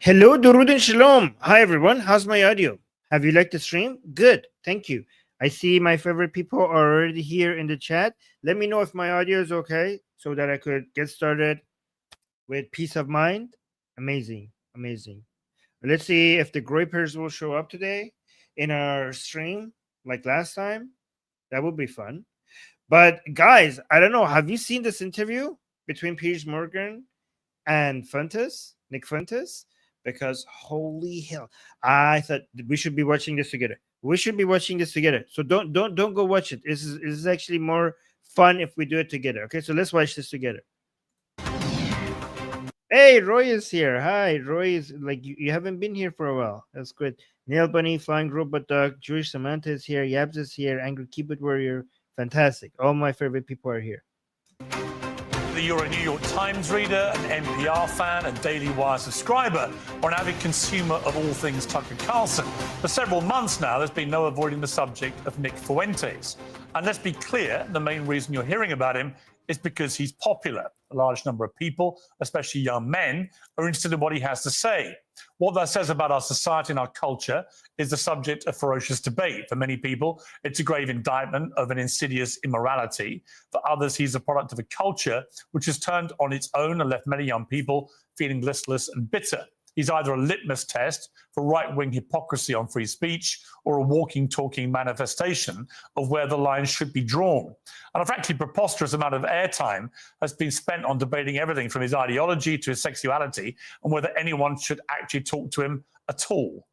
Hello, Durud and Shalom. Hi, everyone. How's my audio? Have you liked the stream? Good. Thank you. I see my favorite people are already here in the chat. Let me know if my audio is okay so that I could get started with peace of mind. Amazing. Amazing. Let's see if the Grapers will show up today in our stream like last time. That would be fun. But guys, I don't know. Have you seen this interview between Piers Morgan and Fuentes, Nick Fuentes? Because holy hell, I thought we should be watching this together. We should be watching this together. So don't go watch it. This is actually more fun if we do it together. Okay, so let's watch this together. Hey, Roy is here. Hi, Roy is like you haven't been here for a while. That's good. Nail Bunny, Flying Robot Dog, Jewish Samantha is here. Yabs is here. Angry Keyboard Warrior. Fantastic. All my favorite people are here. You're a New York Times reader, an NPR fan, a Daily Wire subscriber, or an avid consumer of all things Tucker Carlson. For several months now, there's been no avoiding the subject of Nick Fuentes. And let's be clear, the main reason you're hearing about him is because he's popular. A large number of people, especially young men, are interested in what he has to say. What that says about our society and our culture is the subject of ferocious debate. For many people, it's a grave indictment of an insidious immorality. For others, he's a product of a culture which has turned on its own and left many young people feeling listless and bitter. He's either a litmus test for right-wing hypocrisy on free speech or a walking, talking manifestation of where the line should be drawn. And a frankly preposterous amount of airtime has been spent on debating everything from his ideology to his sexuality and whether anyone should actually talk to him at all.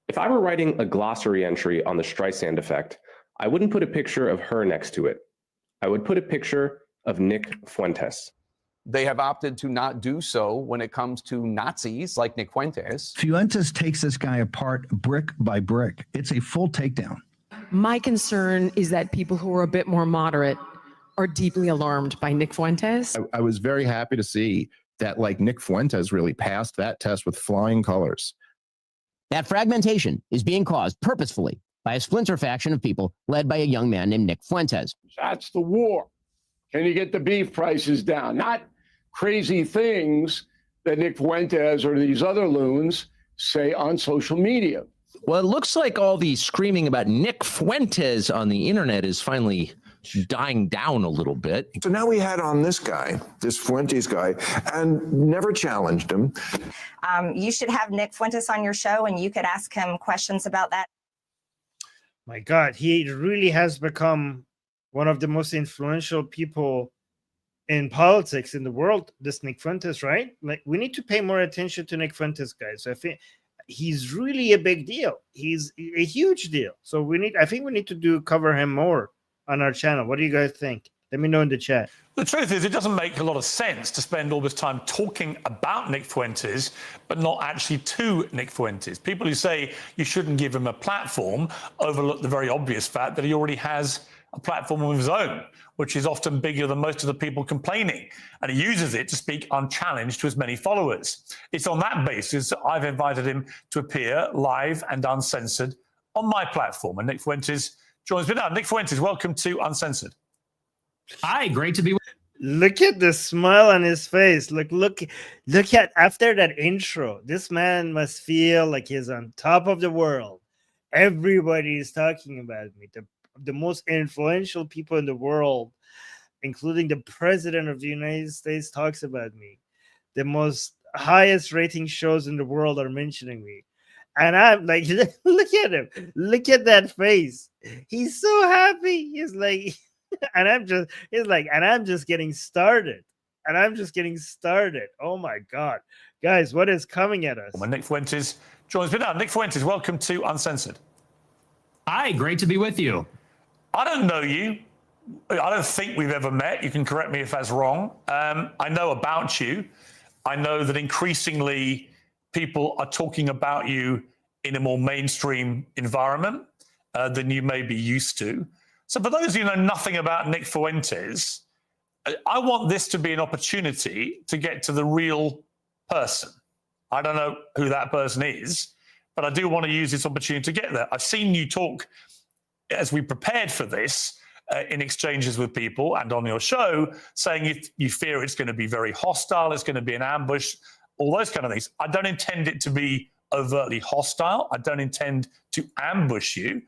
If I were writing a glossary entry on the Streisand effect, I wouldn't put a picture of her next to it. I would put a picture of Nick Fuentes. They have opted to not do so when it comes to Nazis like Nick Fuentes. Fuentes takes this guy apart brick by brick. It's a full takedown. My concern is that people who are a bit more moderate are deeply alarmed by Nick Fuentes. I was very happy to see that, like, Nick Fuentes really passed that test with flying colors. That fragmentation is being caused purposefully by a splinter faction of people led by a young man named Nick Fuentes. That's the war. Can you get the beef prices down? Not crazy things that Nick Fuentes or these other loons say on social media. Well, it looks like all the screaming about Nick Fuentes on the internet is finally dying down a little bit. So now we had on this guy, this Fuentes guy, and never challenged him. You should have Nick Fuentes on your show and you could ask him questions about that. My God, he really has become one of the most influential people in politics in the world, this Nick Fuentes, right? Like, we need to pay more attention to Nick Fuentes, guys. I think he's really a big deal. He's a huge deal. So I think we need to cover him more on our channel. What do you guys think? Let me know in the chat. The truth is, it doesn't make a lot of sense to spend all this time talking about Nick Fuentes, but not actually to Nick Fuentes. People who say you shouldn't give him a platform overlook the very obvious fact that he already has a platform of his own, which is often bigger than most of the people complaining. And he uses it to speak unchallenged to his many followers. It's on that basis that I've invited him to appear live and uncensored on my platform. And Nick Fuentes joins me now. Nick Fuentes, welcome to Uncensored. Hi, great to be with you. Look at the smile on his face. Look at, after that intro, this man must feel like he's on top of the world. Everybody is talking about me. The most influential people in the world, including the president of the United States, talks about me. The most highest rating shows in the world are mentioning me. And I'm like, look at him. Look at that face. He's so happy. He's like, and I'm just getting started. And I'm just getting started. Oh my God. Guys, what is coming at us? Nick Fuentes joins me now. Nick Fuentes, welcome to Uncensored. Hi, great to be with you. I don't know you. I don't think we've ever met. You can correct me if that's wrong. I know about you. I know that increasingly people are talking about you in a more mainstream environment than you may be used to. So for those of you who know nothing about Nick Fuentes, I want this to be an opportunity to get to the real person. I don't know who that person is, but I do want to use this opportunity to get there. I've seen you talk as we prepared for this in exchanges with people and on your show, saying you fear it's going to be very hostile, it's going to be an ambush. all those kind of things. I don't intend it to be overtly hostile. I don't intend to ambush you.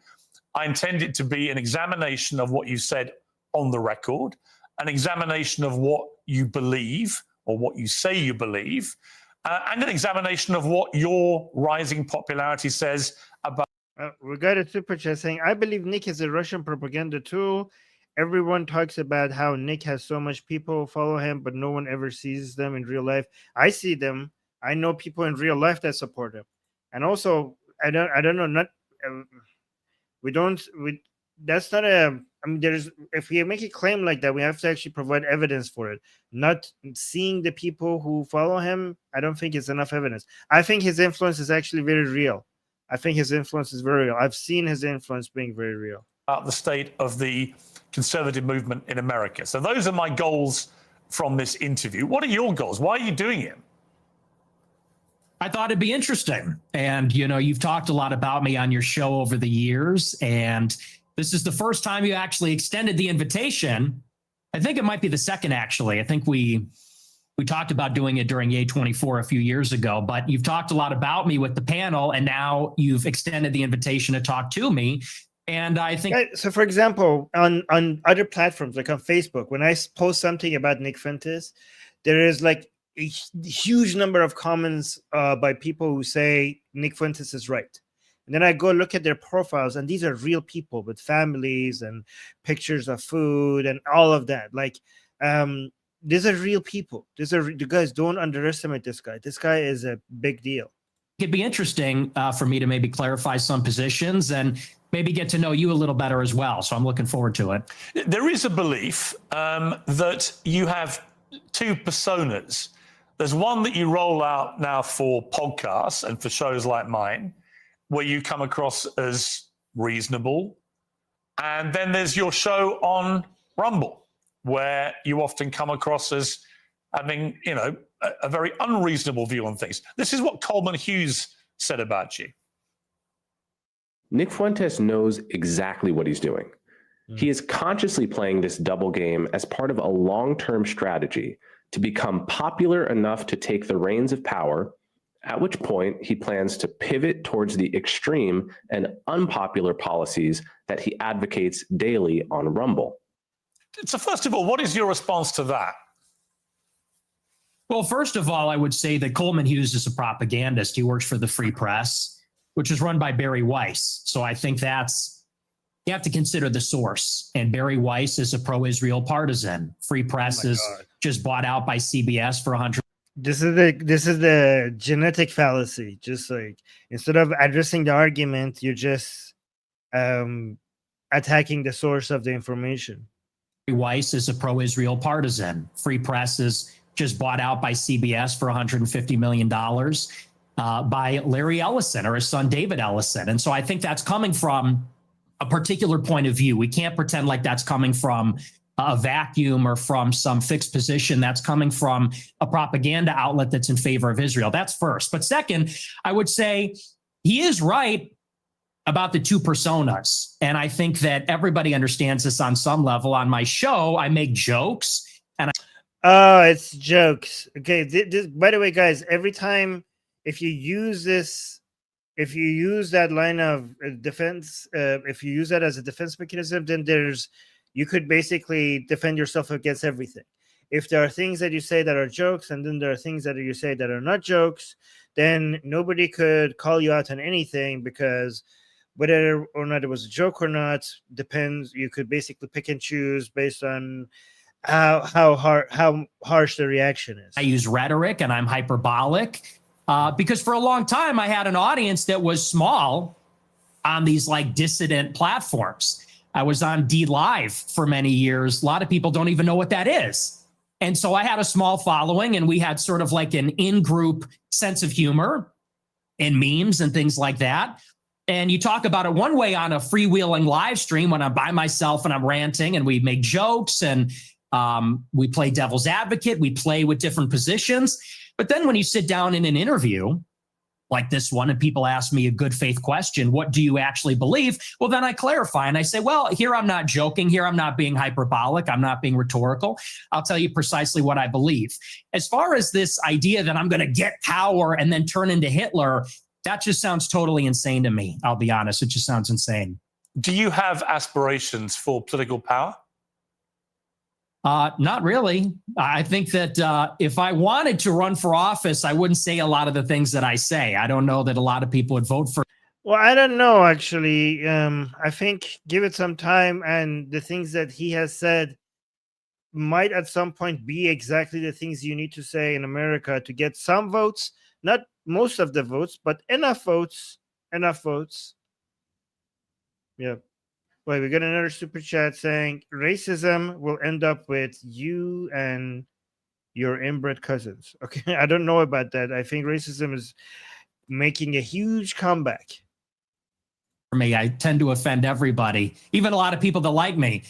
I intend it to be an examination of what you said on the record, an examination of what you believe or what you say you believe, and an examination of what your rising popularity says about. We got a super chat saying, I believe Nick is a Russian propaganda tool. Everyone talks about how Nick has so much people follow him, but no one ever sees them in real life. I see them. I know people in real life that support him. And also, I don't know, not that's not a, I mean, if we make a claim like that, we have to actually provide evidence for it. Not seeing the people who follow him, I don't think it's enough evidence. I think his influence is actually very real. I think his influence is very real. I've seen his influence being very real. About the state of the conservative movement in America. So those are my goals from this interview. What are your goals? Why are you doing it? I thought it'd be interesting. And, you know, you've talked a lot about me on your show over the years, and this is the first time you actually extended the invitation. I think it might be the second, actually. I think we talked about doing it during A24 a few years ago, but you've talked a lot about me with the panel, and now you've extended the invitation to talk to me. And I think so. For example, on other platforms like on Facebook, when I post something about Nick Fuentes, there is like a huge number of comments by people who say Nick Fuentes is right. And then I go look at their profiles, and these are real people with families and pictures of food and all of that. Like, these are real people. You guys don't underestimate this guy. This guy is a big deal. It'd be interesting for me to maybe clarify some positions and maybe get to know you a little better as well. So I'm looking forward to it. There is a belief that you have two personas. There's one that you roll out now for podcasts and for shows like mine, where you come across as reasonable. And then there's your show on Rumble, where you often come across as having, you know, a very unreasonable view on things. This is what Coleman Hughes said about you. Nick Fuentes knows exactly what he's doing. He is consciously playing this double game as part of a long-term strategy to become popular enough to take the reins of power, at which point he plans to pivot towards the extreme and unpopular policies that he advocates daily on Rumble. So first of all, what is your response to that? Well, first of all, I would say that Coleman Hughes is a propagandist. He works for the Free Press, which is run by Barry Weiss. So I think you have to consider the source. And Barry Weiss is a pro-Israel partisan. Free Press is just bought out by CBS for $100. This is the genetic fallacy. Just like, instead of addressing the argument, you're just attacking the source of the information. Weiss is a pro-Israel partisan. Free Press is just bought out by CBS for $150 million by Larry Ellison or his son David Ellison. And so I think that's coming from a particular point of view. We can't pretend like that's coming from a vacuum or from some fixed position. That's coming from a propaganda outlet that's in favor of Israel. That's first. But second, I would say he is right about the two personas. And I think that everybody understands this on some level. On my show, I make jokes. And oh, it's jokes. Okay. By the way, guys, every time if you use that line of defense, if you use that as a defense mechanism, then you could basically defend yourself against everything. If there are things that you say that are jokes, and then there are things that you say that are not jokes, then nobody could call you out on anything, because whether or not it was a joke or not depends. You could basically pick and choose based on how harsh the reaction is. I use rhetoric and I'm hyperbolic because for a long time I had an audience that was small on these like dissident platforms. I was on D Live for many years. A lot of people don't even know what that is. And so I had a small following, and we had sort of like an in-group sense of humor and memes and things like that. And you talk about it one way on a freewheeling live stream when I'm by myself and I'm ranting, and we make jokes and we play devil's advocate. We play with different positions. But then when you sit down in an interview like this one, and people ask me a good faith question, what do you actually believe? Well, then I clarify and I say, well, here I'm not joking. Here I'm not being hyperbolic. I'm not being rhetorical. I'll tell you precisely what I believe. As far as this idea that I'm going to get power and then turn into Hitler, that just sounds totally insane to me. I'll be honest. It just sounds insane. Do you have aspirations for political power? Not really. I think that if I wanted to run for office, I wouldn't say a lot of the things that I say. I don't know that a lot of people would vote for. Well, I don't know, actually. I think give it some time, and the things that he has said might at some point be exactly the things you need to say in America to get some votes, not most of the votes, but enough votes. Enough votes. Yeah. Wait, we got another super chat saying racism will end up with you and your inbred cousins. Okay, I don't know about that. I think racism is making a huge comeback. For me, I tend to offend everybody, even a lot of people that like me.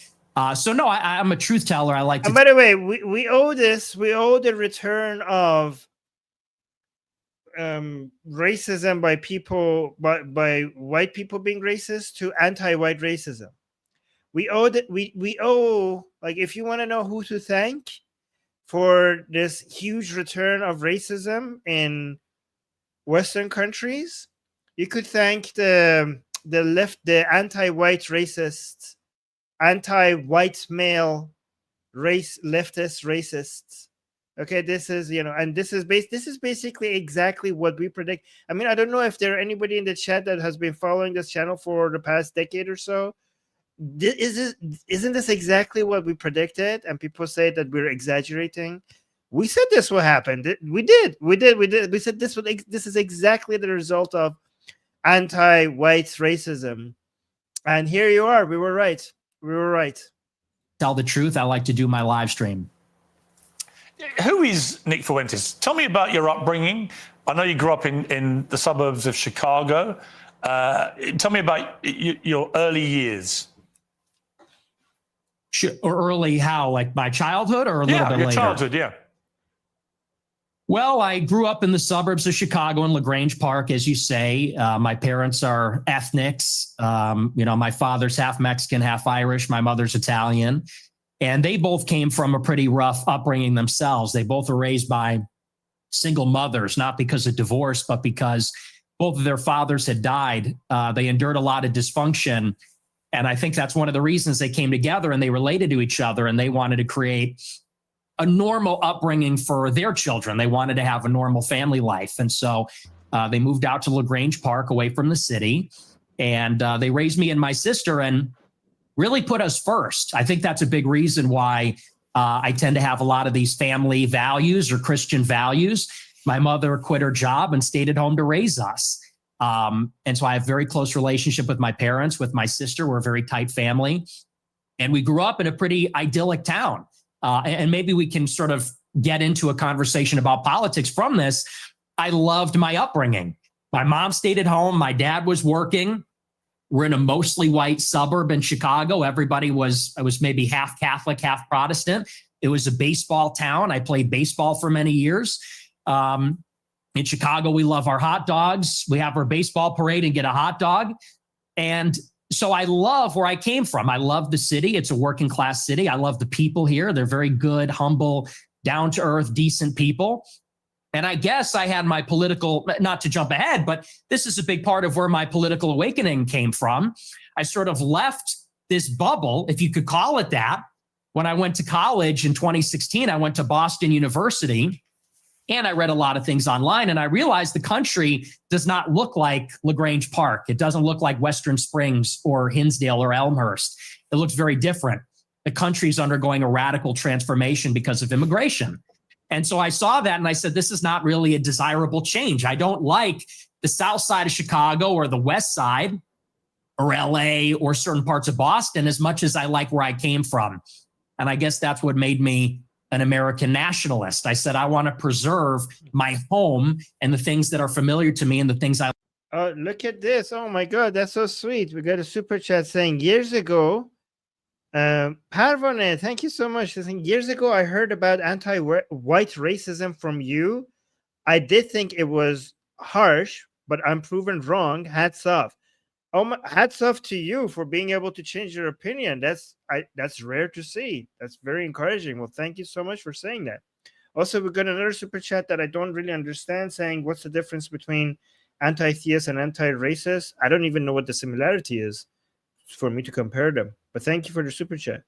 So no, I'm a truth teller. I like to. And by the way, we owe this. We owe the return of racism by people, by white people being racist, to anti-white racism. We owe that. We owe, like, if you want to know who to thank for this huge return of racism in Western countries, you could thank the left, the anti-white racist, anti-white male race leftist racists. Okay, this is, and this is basically exactly what we predict. I mean, I don't know if there are anybody in the chat that has been following this channel for the past decade or so. Isn't this exactly what we predicted? And people say that we're exaggerating. We said this will happen. We did. We said this is exactly the result of anti-white racism. And here you are. We were right. We were right. Tell the truth. I like to do my live stream. Who is Nick Fuentes? Tell me about your upbringing. I know you grew up in the suburbs of Chicago. Tell me about your early years. Or early how? Like my childhood or a little bit later? Yeah, your childhood, yeah. Well, I grew up in the suburbs of Chicago in LaGrange Park, as you say. My parents are ethnics. My father's half Mexican, half Irish. My mother's Italian. And they both came from a pretty rough upbringing themselves. They both were raised by single mothers, not because of divorce, but because both of their fathers had died. They endured a lot of dysfunction. And I think that's one of the reasons they came together and they related to each other, and they wanted to create a normal upbringing for their children. They wanted to have a normal family life. And so they moved out to LaGrange Park away from the city, and they raised me and my sister and really put us first. I think that's a big reason why I tend to have a lot of these family values or Christian values. My mother quit her job and stayed at home to raise us. And so I have a very close relationship with my parents, with my sister. We're a very tight family. And we grew up in a pretty idyllic town. And maybe we can sort of get into a conversation about politics from this. I loved my upbringing. My mom stayed at home. My dad was working. We're in a mostly white suburb in Chicago. I was maybe half Catholic, half Protestant. It was a baseball town. I played baseball for many years. In Chicago, we love our hot dogs. We have our baseball parade and get a hot dog. And so I love where I came from. I love the city. It's a working class city. I love the people here. They're very good, humble, down to earth, decent people. And I guess I had my political, not to jump ahead, but this is a big part of where my political awakening came from. I sort of left this bubble, if you could call it that. When I went to college in 2016, I went to Boston University, and I read a lot of things online, and I realized the country does not look like LaGrange Park. It doesn't look like Western Springs or Hinsdale or Elmhurst. It looks very different. The country's undergoing a radical transformation because of immigration. And so I saw that and I said, this is not really a desirable change. I don't like the south side of Chicago or the west side or LA or certain parts of Boston as much as I like where I came from. And I guess that's what made me an American nationalist. I said, I want to preserve my home and the things that are familiar to me and the things I. Oh, look at this. Oh my God, that's so sweet. We got a super chat saying years ago, Parvone, thank you so much. Years ago, I heard about anti-white racism from you. I did think it was harsh, but I'm proven wrong. Hats off. Hats off to you for being able to change your opinion. That's rare to see. That's very encouraging. Well, thank you so much for saying that. Also, we got another super chat that I don't really understand, saying, what's the difference between anti-theist and anti-racist? I don't even know what the similarity is for me to compare them. But thank you for the super chat.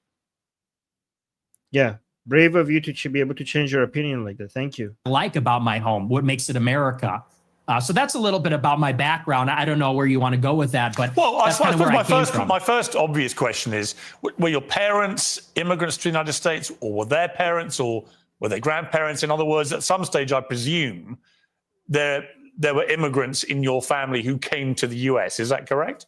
Yeah, brave of you to be able to change your opinion like that. Thank you. Like about my home, what makes it America. So that's a little bit about my background. I don't know where you want to go with that, but well, I suppose my my first obvious question is: were your parents immigrants to the United States, or were their parents, or were they grandparents? In other words, at some stage, I presume there were immigrants in your family who came to the US. Is that correct?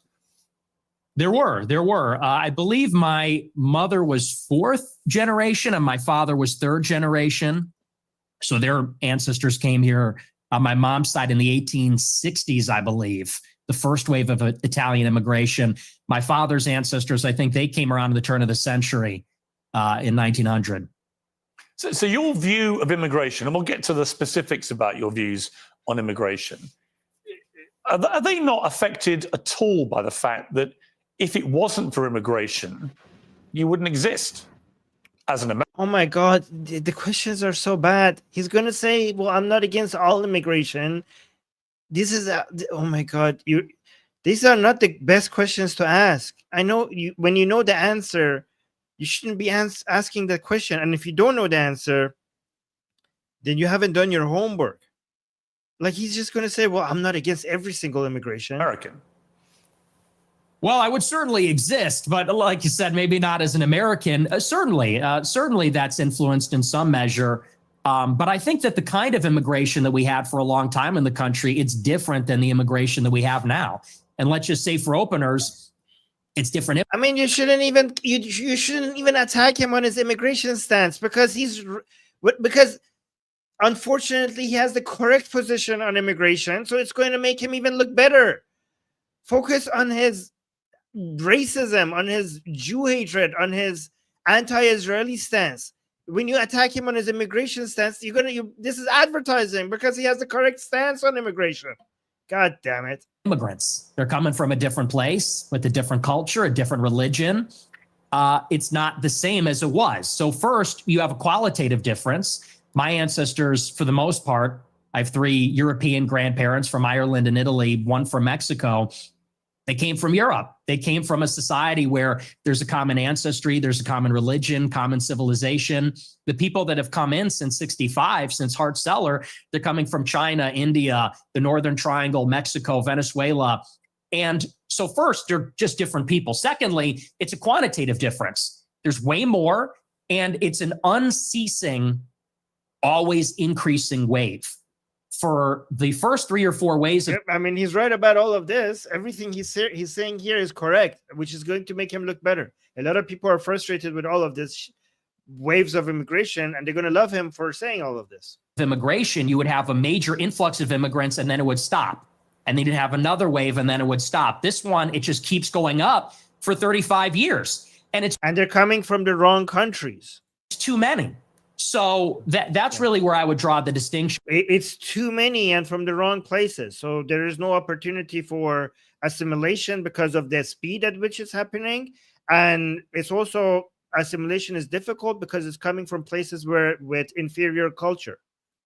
There were. I believe my mother was 4th generation and my father was 3rd generation. So their ancestors came here on my mom's side in the 1860s, I believe, the first wave of Italian immigration. My father's ancestors, I think they came around the turn of the century in 1900. So your view of immigration, and we'll get to the specifics about your views on immigration, are they not affected at all by the fact that if it wasn't for immigration, you wouldn't exist as an American? Oh my God, the questions are so bad. He's going to say, well, I'm not against all immigration. This is, oh my God, these are not the best questions to ask. I know when you know the answer, you shouldn't be asking that question. And if you don't know the answer, then you haven't done your homework. Like, he's just going to say, well, I'm not against every single immigration. American. Well, I would certainly exist, but like you said, maybe not as an American. Certainly that's influenced in some measure. But I think that the kind of immigration that we had for a long time in the country, it's different than the immigration that we have now. And let's just say for openers, it's different. I mean, you shouldn't even attack him on his immigration stance because unfortunately he has the correct position on immigration, so it's going to make him even look better. Focus on his racism, on his Jew hatred, on his anti-Israeli stance. When you attack him on his immigration stance, this is advertising because he has the correct stance on immigration. God damn it. Immigrants, they're coming from a different place with a different culture, a different religion. It's not the same as it was. So first, you have a qualitative difference. My ancestors, for the most part, I have 3 European grandparents from Ireland and Italy, 1 from Mexico. They came from Europe. They came from a society where there's a common ancestry, there's a common religion, common civilization. The people that have come in since 65, since Hart-Celler, they're coming from China, India, the Northern Triangle, Mexico, Venezuela. And so first, they're just different people. Secondly, it's a quantitative difference. There's way more, and it's an unceasing, always increasing wave. For the first 3 or 4 ways of, I mean, he's right about all of this. Everything he's saying here is correct, which is going to make him look better. A lot of people are frustrated with all of this waves of immigration, and they're going to love him for saying all of this. Immigration, you would have a major influx of immigrants, and then it would stop. And then you'd have another wave, and then it would stop. This one, it just keeps going up for 35 years. And they're coming from the wrong countries. It's too many. So that's really where I would draw the distinction. It's too many and from the wrong places. So there is no opportunity for assimilation because of the speed at which it's happening. And it's also, assimilation is difficult because it's coming from places with inferior culture.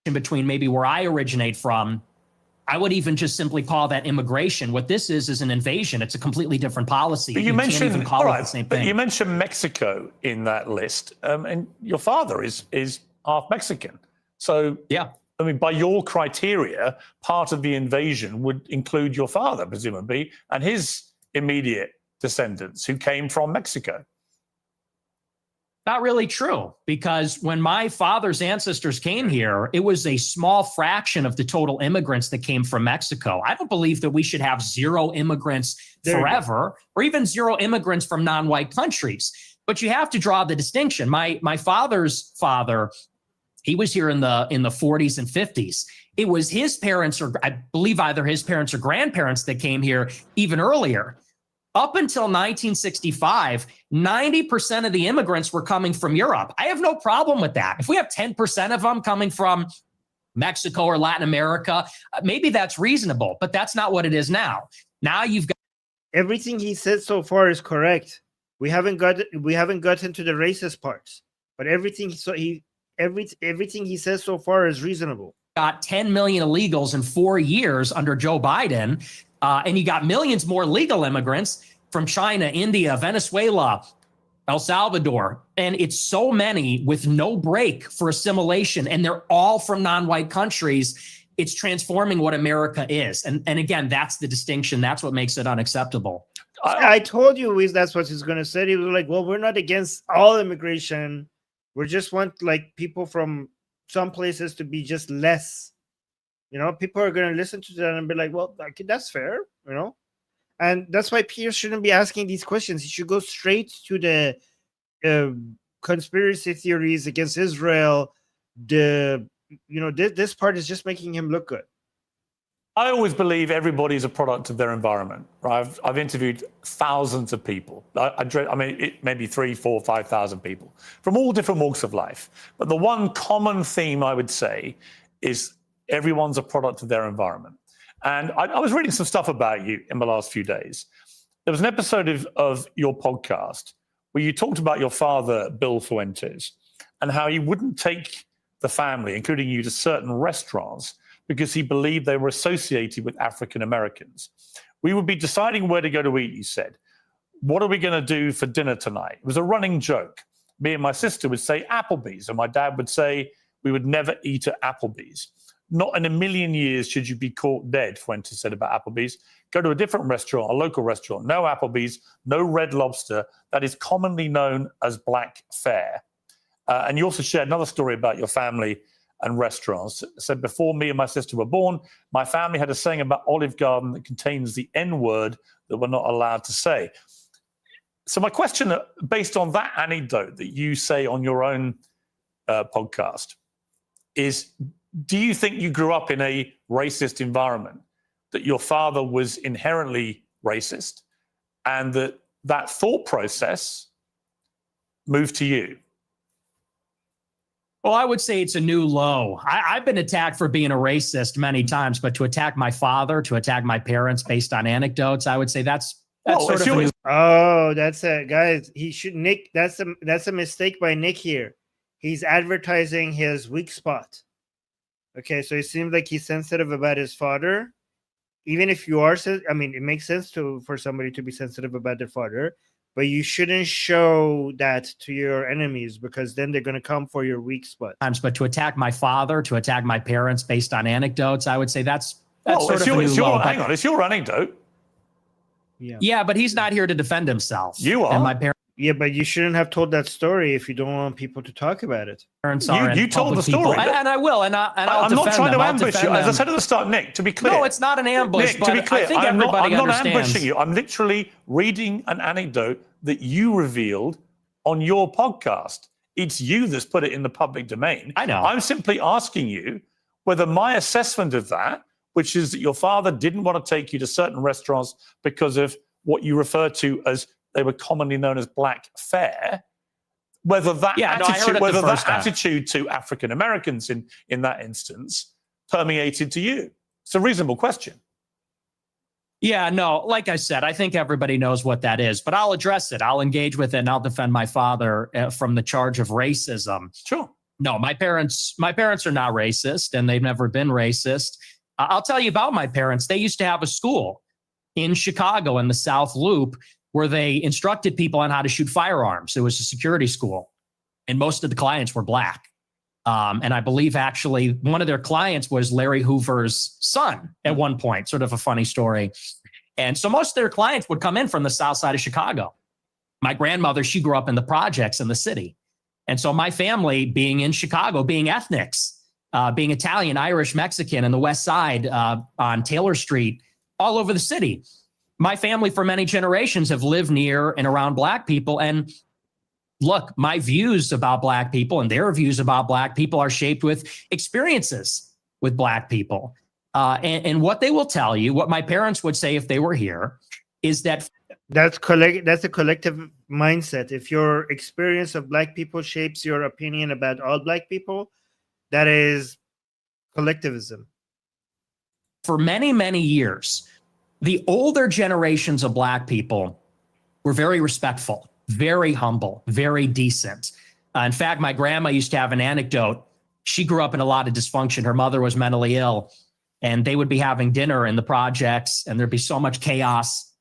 In between maybe where I originate from, I would even just simply call that immigration. What this is an invasion. It's a completely different policy. But you mentioned, can't even call it the same thing. But you mentioned Mexico in that list, and your father is half Mexican. So yeah, I mean, by your criteria, part of the invasion would include your father, presumably, and his immediate descendants who came from Mexico. Not really true, because when my father's ancestors came here, it was a small fraction of the total immigrants that came from Mexico. I don't believe that we should have 0 immigrants forever, or even 0 immigrants from non-white countries. But you have to draw the distinction. My father's father, he was here in the 40s and 50s. It was his parents, or I believe either his parents or grandparents, that came here even earlier. Up until 1965, 90% of the immigrants were coming from Europe. I have no problem with that. If we have 10% of them coming from Mexico or Latin America, maybe that's reasonable, but that's not what it is now. Now you've got everything he said so far is correct. We haven't gotten to the racist parts, but everything he says so far is reasonable. Got 10 million illegals in 4 years under Joe Biden, and you got millions more legal immigrants from China, India, Venezuela, El Salvador, and it's so many with no break for assimilation, and they're all from non-white countries. It's transforming what America is. And again, that's the distinction. That's what makes it unacceptable. I told you that's what he's going to say. He was like, well, we're not against all immigration. We just want like people from some places to be just less. You know, people are going to listen to that and be like, well, that's fair, you know? And that's why Piers shouldn't be asking these questions. He should go straight to the conspiracy theories against Israel. This part is just making him look good. I always believe everybody's a product of their environment. Right? I've interviewed thousands of people. Maybe 3, 4, 5,000 people from all different walks of life. But the one common theme I would say is everyone's a product of their environment. And I was reading some stuff about you in the last few days. There was an episode of your podcast where you talked about your father, Bill Fuentes, and how he wouldn't take the family, including you, to certain restaurants because he believed they were associated with African Americans. We would be deciding where to go to eat, you said. What are we going to do for dinner tonight? It was a running joke. Me and my sister would say Applebee's, and my dad would say we would never eat at Applebee's. Not in a million years should you be caught dead, Fuentes said about Applebee's. Go to a different restaurant, a local restaurant. No Applebee's, no Red Lobster. That is commonly known as black fare. And you also shared another story about your family and restaurants. It said, before me and my sister were born, my family had a saying about Olive Garden that contains the N-word that we're not allowed to say. So my question, based on that anecdote that you say on your own podcast, is do you think you grew up in a racist environment, that your father was inherently racist, and that thought process moved to you? Well, I would say it's a new low. I've been attacked for being a racist many times, but to attack my father, to attack my parents based on anecdotes, I would say that's sort of a new. Oh, that's it, guys. Nick. That's a mistake by Nick here. He's advertising his weak spot. Okay, so it seems like he's sensitive about his father. Even if you are, it makes sense for somebody to be sensitive about their father, but you shouldn't show that to your enemies because then they're going to come for your weak spot. But to attack my father, to attack my parents based on anecdotes, I would say that's sort of a new low. Hang on, it's your anecdote. Yeah, but he's not here to defend himself. You are. And my parents. Yeah, but you shouldn't have told that story if you don't want people to talk about it. You told the story, and I will, and I'm not trying to ambush you. As I said at the start, Nick, to be clear. No, it's not an ambush. Nick, to be clear, I think everybody I'm not understands. ambushing you. I'm literally reading an anecdote that you revealed on your podcast. It's you that's put it in the public domain. I know. I'm simply asking you whether my assessment of that, which is that your father didn't want to take you to certain restaurants because of what you refer to as they were commonly known as black fare, whether that attitude to African Americans in that instance permeated to you. It's a reasonable question. Yeah, no, like I said, I think everybody knows what that is, but I'll address it. I'll engage with it, and I'll defend my father from the charge of racism. Sure. No, my parents are not racist, and they've never been racist. I'll tell you about my parents. They used to have a school in Chicago in the South Loop where they instructed people on how to shoot firearms. It was a security school, and most of the clients were black. And I believe actually one of their clients was Larry Hoover's son at one point, sort of a funny story. And so most of their clients would come in from the South side of Chicago. My grandmother, she grew up in the projects in the city. And so my family being in Chicago, being ethnics, being Italian, Irish, Mexican, and the West Side on Taylor Street, all over the city. My family for many generations have lived near and around black people. And look, my views about black people and their views about black people are shaped with experiences with black people. And what they will tell you, what my parents would say if they were here, is that that's a collective mindset. If your experience of black people shapes your opinion about all black people, that is collectivism? For many, many years, the older generations of Black people were very respectful, very humble, very decent. In fact, my grandma used to have an anecdote. She grew up in a lot of dysfunction. Her mother was mentally ill, and they would be having dinner in the projects, and there'd be so much chaos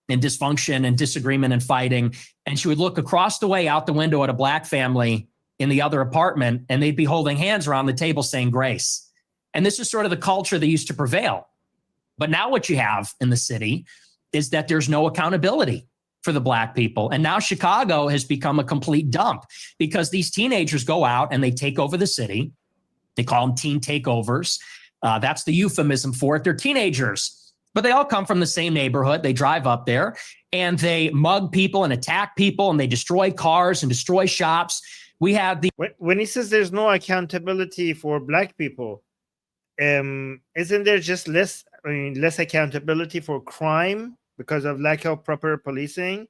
and dysfunction and disagreement and fighting. And she would look across the way out the window at a Black family in the other apartment, and they'd be holding hands around the table saying grace. And this is sort of the culture that used to prevail. But now what you have in the city is that there's no accountability for the Black people. And now Chicago has become a complete dump because these teenagers go out and they take over the city. They call them teen takeovers. That's the euphemism for it. They're teenagers, but they all come from the same neighborhood. They drive up there and they mug people and attack people and they destroy cars and destroy shops. We have the... When he says there's no accountability for Black people, isn't there just less accountability for crime because of lack of proper policing,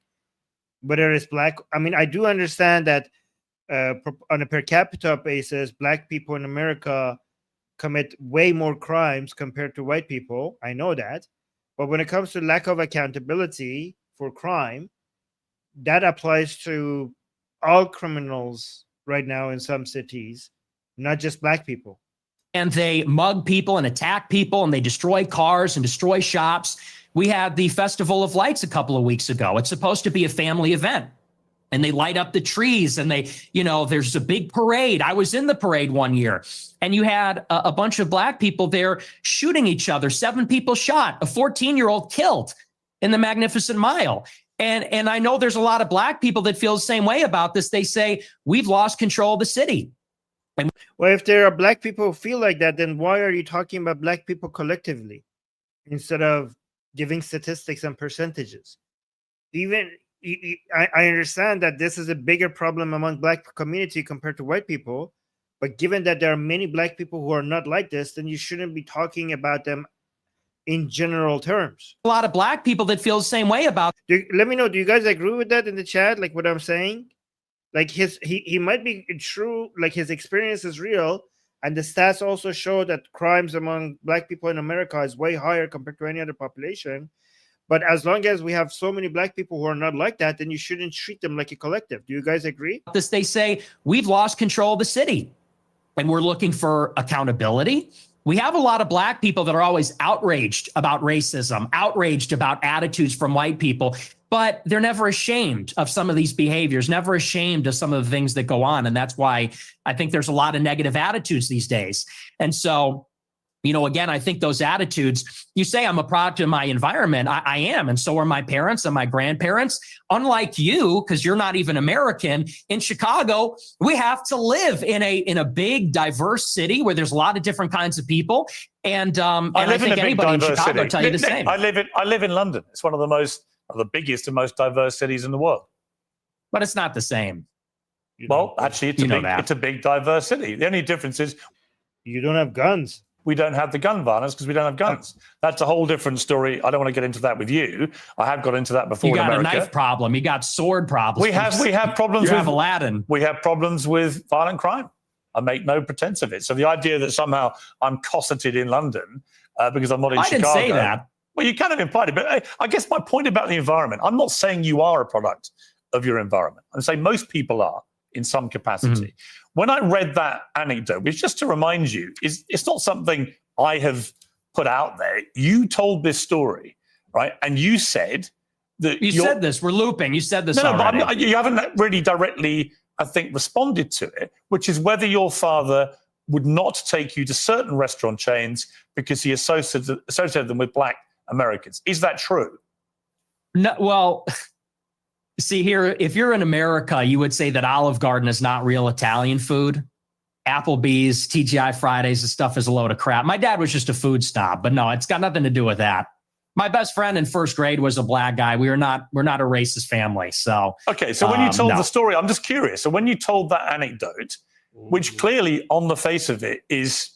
whether it's Black? I mean, I do understand that on a per capita basis, Black people in America commit way more crimes compared to white people. I know that. But when it comes to lack of accountability for crime, that applies to all criminals right now in some cities, not just Black people. And they mug people and attack people and they destroy cars and destroy shops. We had the Festival of Lights a couple of weeks ago. It's supposed to be a family event. And they light up the trees and they, there's a big parade. I was in the parade one year and you had a bunch of Black people there shooting each other. 7 people shot, a 14-year-old killed in the Magnificent Mile. And I know there's a lot of Black people that feel the same way about this. They say, we've lost control of the city. And well, if there are Black people who feel like that, then why are you talking about Black people collectively instead of giving statistics and percentages? I understand that this is a bigger problem among Black community compared to white people, but given that there are many Black people who are not like this, then you shouldn't be talking about them in general terms. A lot of Black people that feel the same way about. Let me know. Do you guys agree with that in the chat? Like what I'm saying? Like he might be true. Like his experience is real, and the stats also show that crimes among Black people in America is way higher compared to any other population. But as long as we have so many Black people who are not like that, then you shouldn't treat them like a collective. Do you guys agree? They say we've lost control of the city and we're looking for accountability. We have a lot of Black people that are always outraged about racism, outraged about attitudes from white people, but they're never ashamed of some of these behaviors, never ashamed of some of the things that go on. And that's why I think there's a lot of negative attitudes these days. And so, again, I think those attitudes, you say I'm a product of my environment. I am. And so are my parents and my grandparents. Unlike you, because you're not even American, in Chicago, we have to live in a big, diverse city where there's a lot of different kinds of people. And I think anybody in Chicago will tell you the same. I live in London. It's one of the biggest and most diverse cities in the world. But it's not the same. Well, actually, it's a big, diverse city. The only difference is you don't have guns. We don't have the gun violence because we don't have guns. That's a whole different story. I don't want to get into that with you. I have got into that before. You got in America. A knife problem. You got sword problems. We have problems. You have Aladdin. We have problems with violent crime. I make no pretense of it. So the idea that somehow I'm cosseted in London because I'm not in Chicago. I didn't say that. Well, you kind of implied it. But I guess my point about the environment, I'm not saying you are a product of your environment. I'm saying most people are in some capacity. Mm-hmm. When I read that anecdote, which just to remind you, it's not something I have put out there. You told this story, right? And you said that you said this. We're looping. You said this already. But you haven't really directly, I think, responded to it, which is whether your father would not take you to certain restaurant chains because he associated them with Black Americans. Is that true? No. Well, see here, if you're in America, you would say that Olive Garden is not real Italian food. Applebee's, TGI Fridays, the stuff is a load of crap. My dad was just a food snob, but no, it's got nothing to do with that. My best friend in first grade was a Black guy. We're not a racist family. So okay. So when you told the story, I'm just curious. So when you told that anecdote, which clearly on the face of it is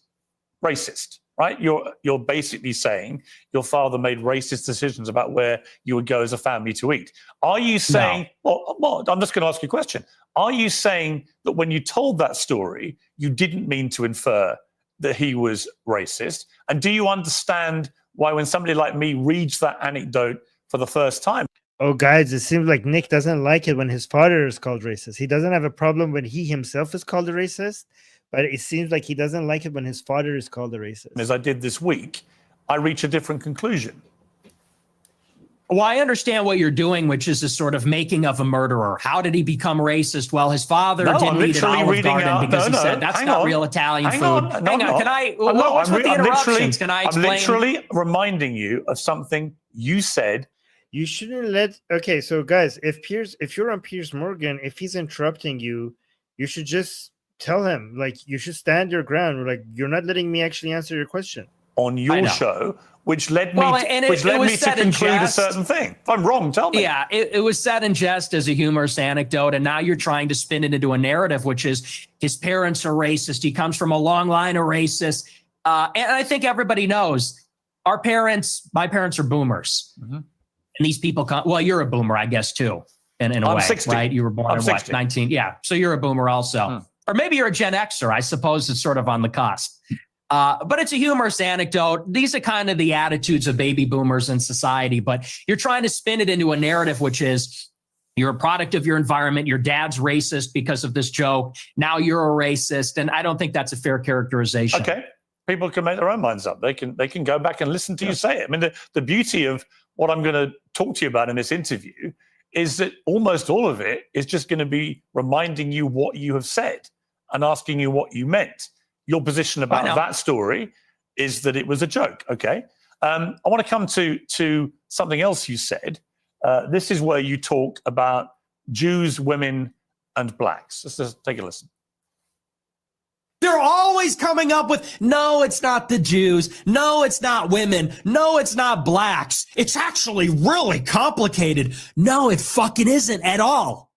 racist, right? You're basically saying your father made racist decisions about where you would go as a family to eat. Are you saying? No. Well, I'm just going to ask you a question. Are you saying that when you told that story, you didn't mean to infer that he was racist? And do you understand why when somebody like me reads that anecdote for the first time? Oh, guys, it seems like Nick doesn't like it when his father is called racist. He doesn't have a problem when he himself is called a racist, but it seems like he doesn't like it when his father is called a racist. As I did this week, I reach a different conclusion. Well, I understand what you're doing, which is a sort of making of a murderer. How did he become racist? Well, his father didn't eat an Olive Garden because he said that's not real Italian food. Hang on, can I? What's with the interruptions? Can I explain? I'm literally reminding you of something you said. You shouldn't let. Okay, so guys, if you're on Piers Morgan, if he's interrupting you, you should just tell him, like, you should stand your ground. Like, you're not letting me actually answer your question on your show, which led me to conclude a certain thing. If I'm wrong, tell me. Yeah, it was said in jest as a humorous anecdote, and now you're trying to spin it into a narrative, which is his parents are racist. He comes from a long line of racists. And I think everybody knows my parents are boomers. Mm-hmm. And these people come, well, you're a boomer, I guess, too, in a way, 60. right? You were born in what, 19? Yeah, so you're a boomer also. Or maybe you're a Gen Xer. I suppose it's sort of on the cusp. But it's a humorous anecdote. These are kind of the attitudes of baby boomers in society, but you're trying to spin it into a narrative, which is you're a product of your environment. Your dad's racist because of this joke. Now you're a racist. And I don't think that's a fair characterization. Okay. People can make their own minds up. They can go back and listen to you say it. I mean, the beauty of what I'm going to talk to you about in this interview is that almost all of it is just going to be reminding you what you have said and asking you what you meant. Your position about that story is that it was a joke. Okay. I want to come to something else you said. This is where you talk about Jews, women, and blacks. Let's just take a listen. They're always coming up with, no, it's not the Jews. No, it's not women. No, it's not blacks. It's actually really complicated. No, it fucking isn't at all.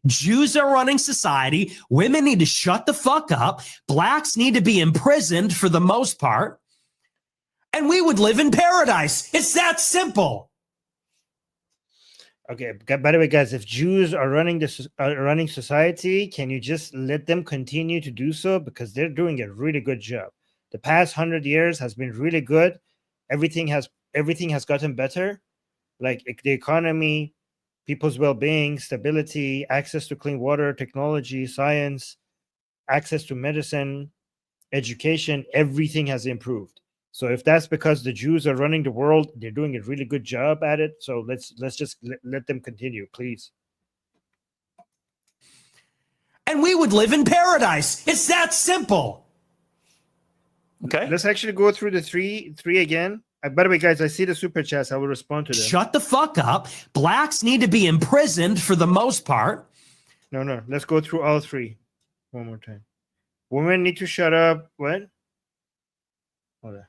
Jews are running society. Women need to shut the fuck up. Blacks need to be imprisoned for the most part. And we would live in paradise. It's that simple. Okay, by the way, guys, if Jews are running society, can you just let them continue to do so? Because they're doing a really good job. The past 100 years has been really good. Everything has gotten better. Like the economy, people's well-being, stability, access to clean water, technology, science, access to medicine, education, everything has improved. So if that's because the Jews are running the world, they're doing a really good job at it. So let's just let them continue, please. And we would live in paradise. It's that simple. Okay. Let's actually go through the three again. By the way, guys, I see the super chats. I will respond to them. Shut the fuck up. Blacks need to be imprisoned for the most part. No. Let's go through all three one more time. Women need to shut up. What? Hold on.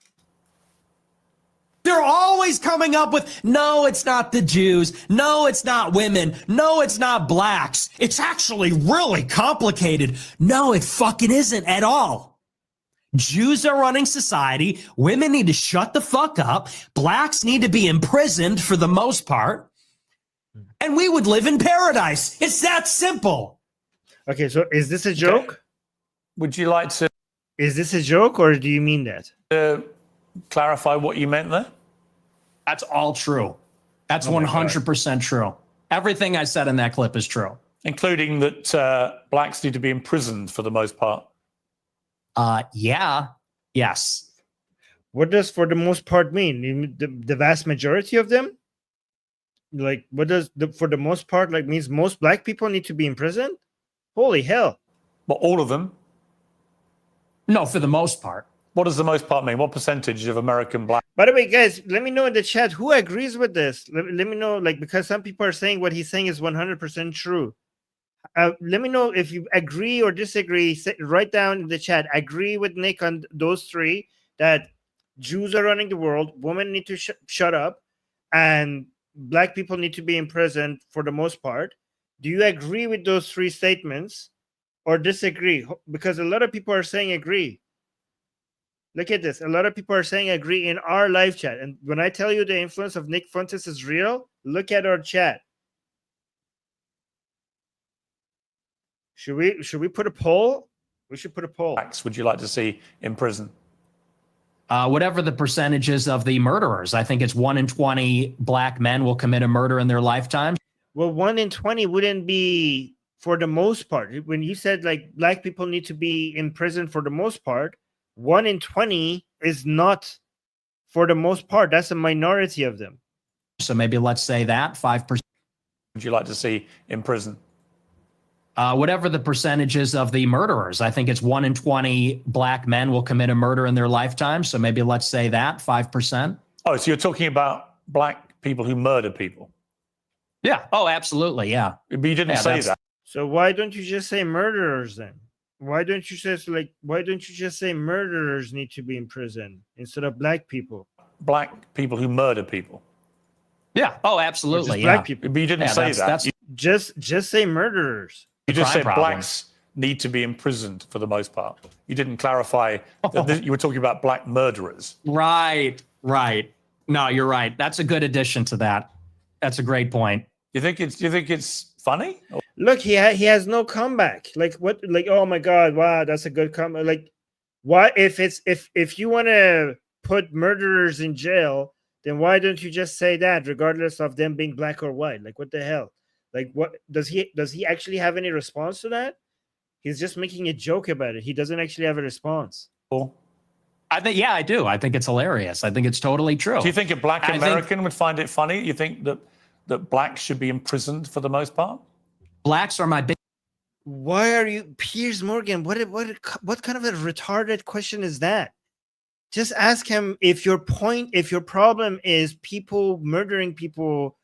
They're always coming up with, no, it's not the Jews. No, it's not women. No, it's not blacks. It's actually really complicated. No, it fucking isn't at all. Jews are running society. Women need to shut the fuck up. Blacks need to be imprisoned for the most part. And we would live in paradise. It's that simple. Okay, so is this a joke? Okay. Would you like to... Is this a joke, or do you mean that? Clarify what you meant there? That's all true. That's 100% true. Everything I said in that clip is true. Including that blacks need to be imprisoned for the most part. Yeah. Yes. What does for the most part mean? The vast majority of them? Like, what does for the most part like means most black people need to be imprisoned? Holy hell. But all of them? No, for the most part. What does the most part mean? What percentage of American black? By the way, guys, let me know in the chat who agrees with this. Let me know, like, because some people are saying what he's saying is 100% true. Let me know if you agree or disagree. Write down in the chat. Agree with Nick on those three, that Jews are running the world, women need to shut up, and black people need to be imprisoned for the most part. Do you agree with those three statements or disagree? Because a lot of people are saying agree. Look at this. A lot of people are saying agree in our live chat. And when I tell you the influence of Nick Fuentes is real, look at our chat. Should we put a poll? We should put a poll. Would you like to see in prison? Whatever the percentages of the murderers, I think it's 1 in 20 black men will commit a murder in their lifetime. Well, 1 in 20 wouldn't be for the most part. When you said like black people need to be in prison for the most part, 1 in 20 is not for the most part. That's a minority of them. So maybe let's say that 5%. Would you like to see in prison? Whatever the percentages of the murderers, I think it's 1 in 20 black men will commit a murder in their lifetime. So maybe let's say that 5%. Oh, so you're talking about black people who murder people? Yeah. Oh, absolutely. Yeah. But you didn't say that. So why don't you just say murderers then? Why don't you just say murderers need to be in prison instead of black people? Black people who murder people. Yeah. Oh, absolutely. Yeah. Black people. But you didn't say that. Just say murderers. You just said blacks need to be imprisoned for the most part. You didn't clarify that you were talking about black murderers. Right. No, you're right. That's a good addition to that. That's a great point. You think it's funny? Look, he has no comeback. Like what? Like, oh my God, wow, that's a good comeback. Like, why? If you want to put murderers in jail, then why don't you just say that, regardless of them being black or white? Like, what the hell? Like, what does he actually have any response to that? He's just making a joke about it. He doesn't actually have a response. Cool. I think, yeah, I do. I think it's hilarious. I think it's totally true. Do you think a black American would find it funny? You think that blacks should be imprisoned for the most part? Blacks are my big. Why are you, Piers Morgan? What kind of a retarded question is that? Just ask him if your problem is people murdering people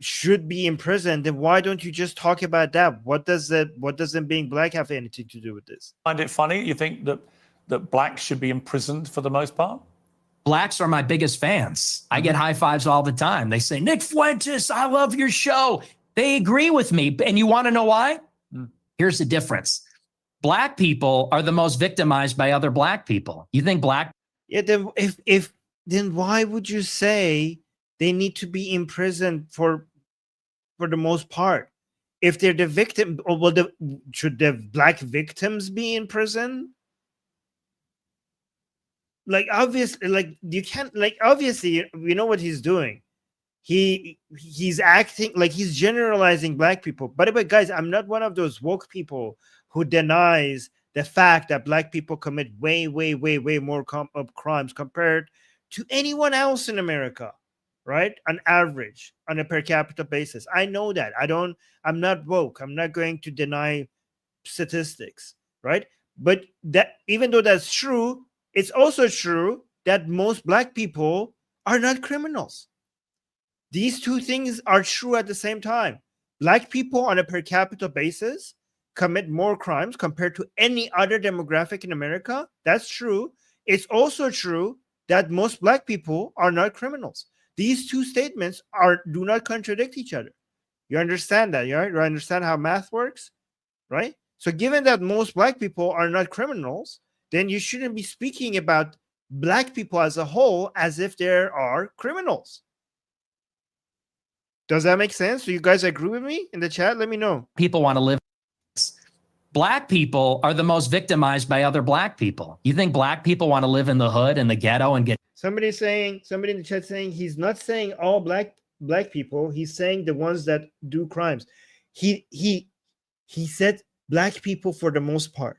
should be in prison, then why don't you just talk about that? What does them being black have anything to do with this? Find it funny? You think that blacks should be imprisoned for the most part? Blacks are my biggest fans. I get high fives all the time. They say, Nick Fuentes, I love your show. They agree with me. And you want to know why? Here's the difference. Black people are the most victimized by other black people. You think black? Yeah, then then why would you say they need to be in prison for the most part? If they're the victim, should the black victims be in prison? Like, obviously, like, you can't, like, obviously, you know what he's doing. He's acting like he's generalizing black people. By the way, guys, I'm not one of those woke people who denies the fact that black people commit way more crimes compared to anyone else in America, right? On average, on a per capita basis. I know that. I'm not woke. I'm not going to deny statistics, right? But that, even though that's true, it's also true that most black people are not criminals. These two things are true at the same time. Black people on a per capita basis commit more crimes compared to any other demographic in America. That's true. It's also true that most black people are not criminals. These two statements do not contradict each other. You understand that, right? You understand how math works, right? So given that most black people are not criminals, then you shouldn't be speaking about black people as a whole as if there are criminals. Does that make sense? Do you guys agree with me in the chat? Let me know. People want to live. Black people are the most victimized by other black people. You think black people want to live in the hood and the ghetto and get? Somebody in the chat saying he's not saying all black people. He's saying the ones that do crimes. He said black people for the most part.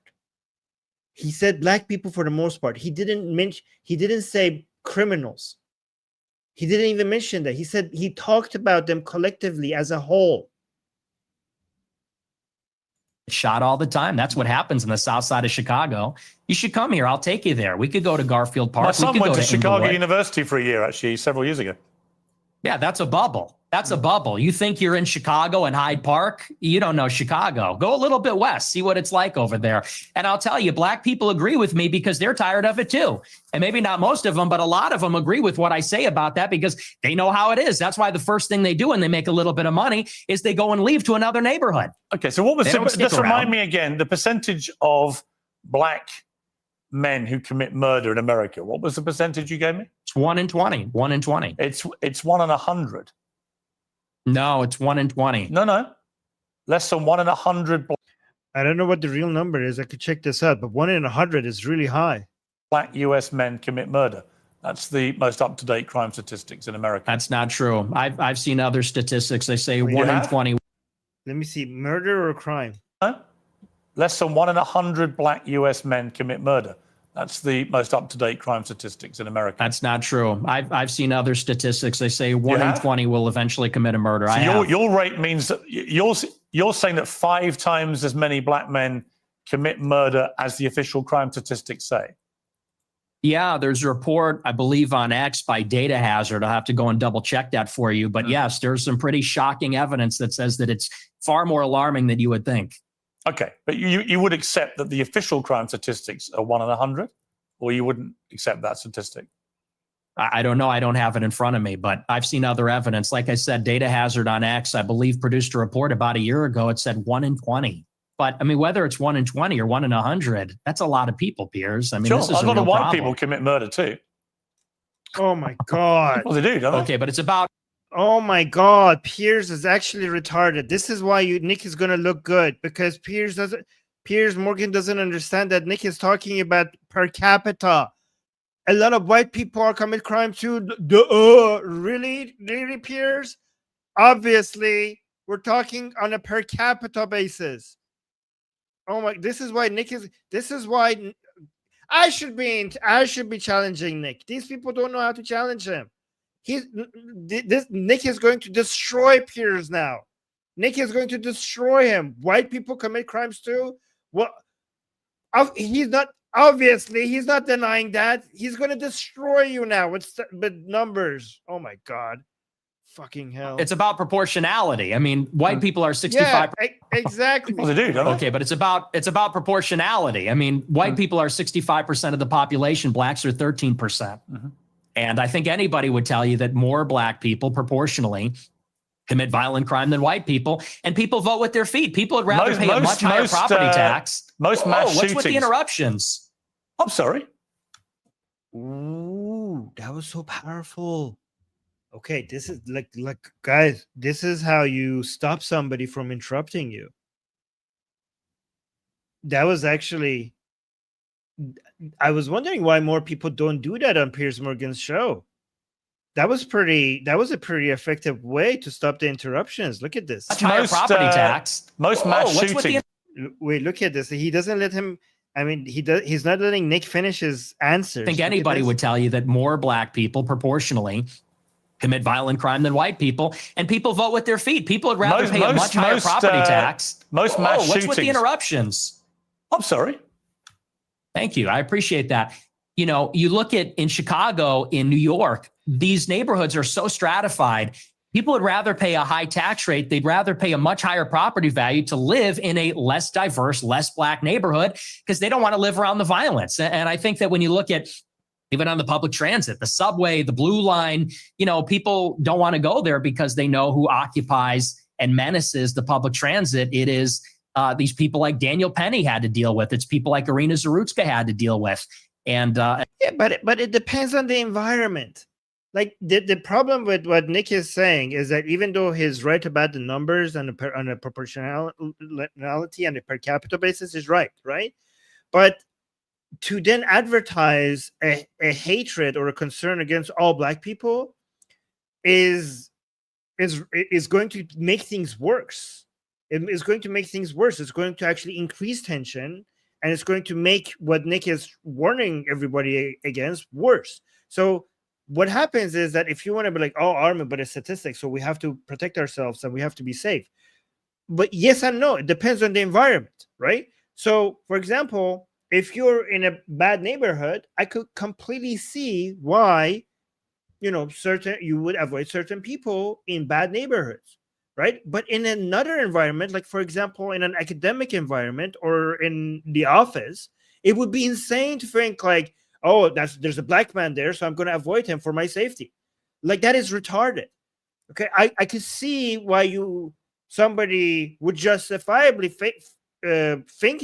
He said black people for the most part. He didn't say criminals. He didn't even mention that. He said he talked about them collectively as a whole. Shot all the time. That's what happens in the south side of Chicago. You should come here. I'll take you there. We could go to Garfield Park. My son went to Chicago Inglewood. University for a year, actually, several years ago. Yeah, that's a bubble. That's a bubble. You think you're in Chicago and Hyde Park? You don't know Chicago. Go a little bit west, see what it's like over there. And I'll tell you, black people agree with me because they're tired of it too. And maybe not most of them, but a lot of them agree with what I say about that because they know how it is. That's why the first thing they do when they make a little bit of money is they go and leave to another neighborhood. Okay, so what was just remind me again, the percentage of black men who commit murder in America. What was the percentage you gave me? It's 1 in 20. 1 in 20. It's 1 in 100. No, it's 1 in 20. No. Less than 1 in 100. I don't know what the real number is. I could check this out, but 1 in 100 is really high. Black US men commit murder. That's the most up-to-date crime statistics in America. That's not true. I've seen other statistics. They say you 1 in have? 20. Let me see. Murder or crime? Less than 1 in 100 black US men commit murder. That's the most up-to-date crime statistics in America. That's not true. I've seen other statistics. They say 1 in have? 20 will eventually commit a murder. So your rate means that you're saying that 5 times as many black men commit murder as the official crime statistics say. Yeah, there's a report, I believe, on X by Data Hazard. I'll have to go and double check that for you. But yes, there's some pretty shocking evidence that says that it's far more alarming than you would think. Okay, but you would accept that the official crime statistics are 1 in 100, or you wouldn't accept that statistic? I don't know. I don't have it in front of me, but I've seen other evidence. Like I said, Data Hazard on X, I believe, produced a report about a year ago. It said 1 in 20. But I mean, whether it's 1 in 20 or 1 in 100, that's a lot of people, Piers. I mean, Sure, this is a lot of white problem. people commit murder too. Oh my God. Well, they do, don't they? Okay, but it's about. Oh my God, Piers is actually retarded. This is why Nick is gonna look good, because Piers Morgan doesn't understand that Nick is talking about per capita. A lot of white people are commit crime too. Really, Piers? Obviously, we're talking on a per capita basis. Oh my! This is why Nick is. This is why I should be challenging Nick. These people don't know how to challenge him. Nick is going to destroy Piers now. Nick is going to destroy him. White people commit crimes too. Well, he's not. Obviously, he's not denying that. He's going to destroy you now with numbers. Oh my God. Fucking hell. It's about proportionality. I mean, white people are 65%. Yeah, exactly. Well, they do, don't they? Okay, but it's about proportionality. I mean, white people are 65% of the population. Blacks are 13%. Mm-hmm. And I think anybody would tell you that more black people proportionally commit violent crime than white people. And people vote with their feet. People would rather pay a much higher property tax. Most mass what's shootings. with the interruptions? I'm sorry. Ooh, that was so powerful. Okay, this is like guys, this is how you stop somebody from interrupting you. That was actually, I was wondering why more people don't do that on Piers Morgan's show. That was a pretty effective way to stop the interruptions. Look at this. Much higher property tax. Most mass shootings. Wait, look at this. He doesn't let him. I mean, he's not letting Nick finish his answers. I think anybody would tell you that more black people proportionally commit violent crime than white people, and people vote with their feet. People would rather pay a much higher property tax. Most mass shootings. What's with the interruptions? I'm sorry. Thank you. I appreciate that. You know, you look at in Chicago, in New York, these neighborhoods are so stratified. People would rather pay a high tax rate. They'd rather pay a much higher property value to live in a less diverse, less black neighborhood because they don't want to live around the violence. And I think that when you look at even on the public transit, the subway, the blue line, you know, people don't want to go there because they know who occupies and menaces the public transit. It is these people like Daniel Penny had to deal with. It's people like Irina Zarutska had to deal with. And yeah, but it depends on the environment. Like the problem with what Nick is saying is that even though he's right about the numbers on a proportionality and a per capita basis is right? But to then advertise a hatred or a concern against all black people is going to make things worse. It is going to make things worse. It's going to actually increase tension, and it's going to make what Nick is warning everybody against worse. So what happens is that if you want to be like, oh, Armin, but it's statistics, so we have to protect ourselves and we have to be safe. But yes and no, it depends on the environment, right? So, for example, if you're in a bad neighborhood, I could completely see why, you would avoid certain people in bad neighborhoods, right? But in another environment, like for example, in an academic environment or in the office, it would be insane to think like, oh, there's a black man there, so I'm going to avoid him for my safety. Like that is retarded. Okay, I could see why somebody would justifiably think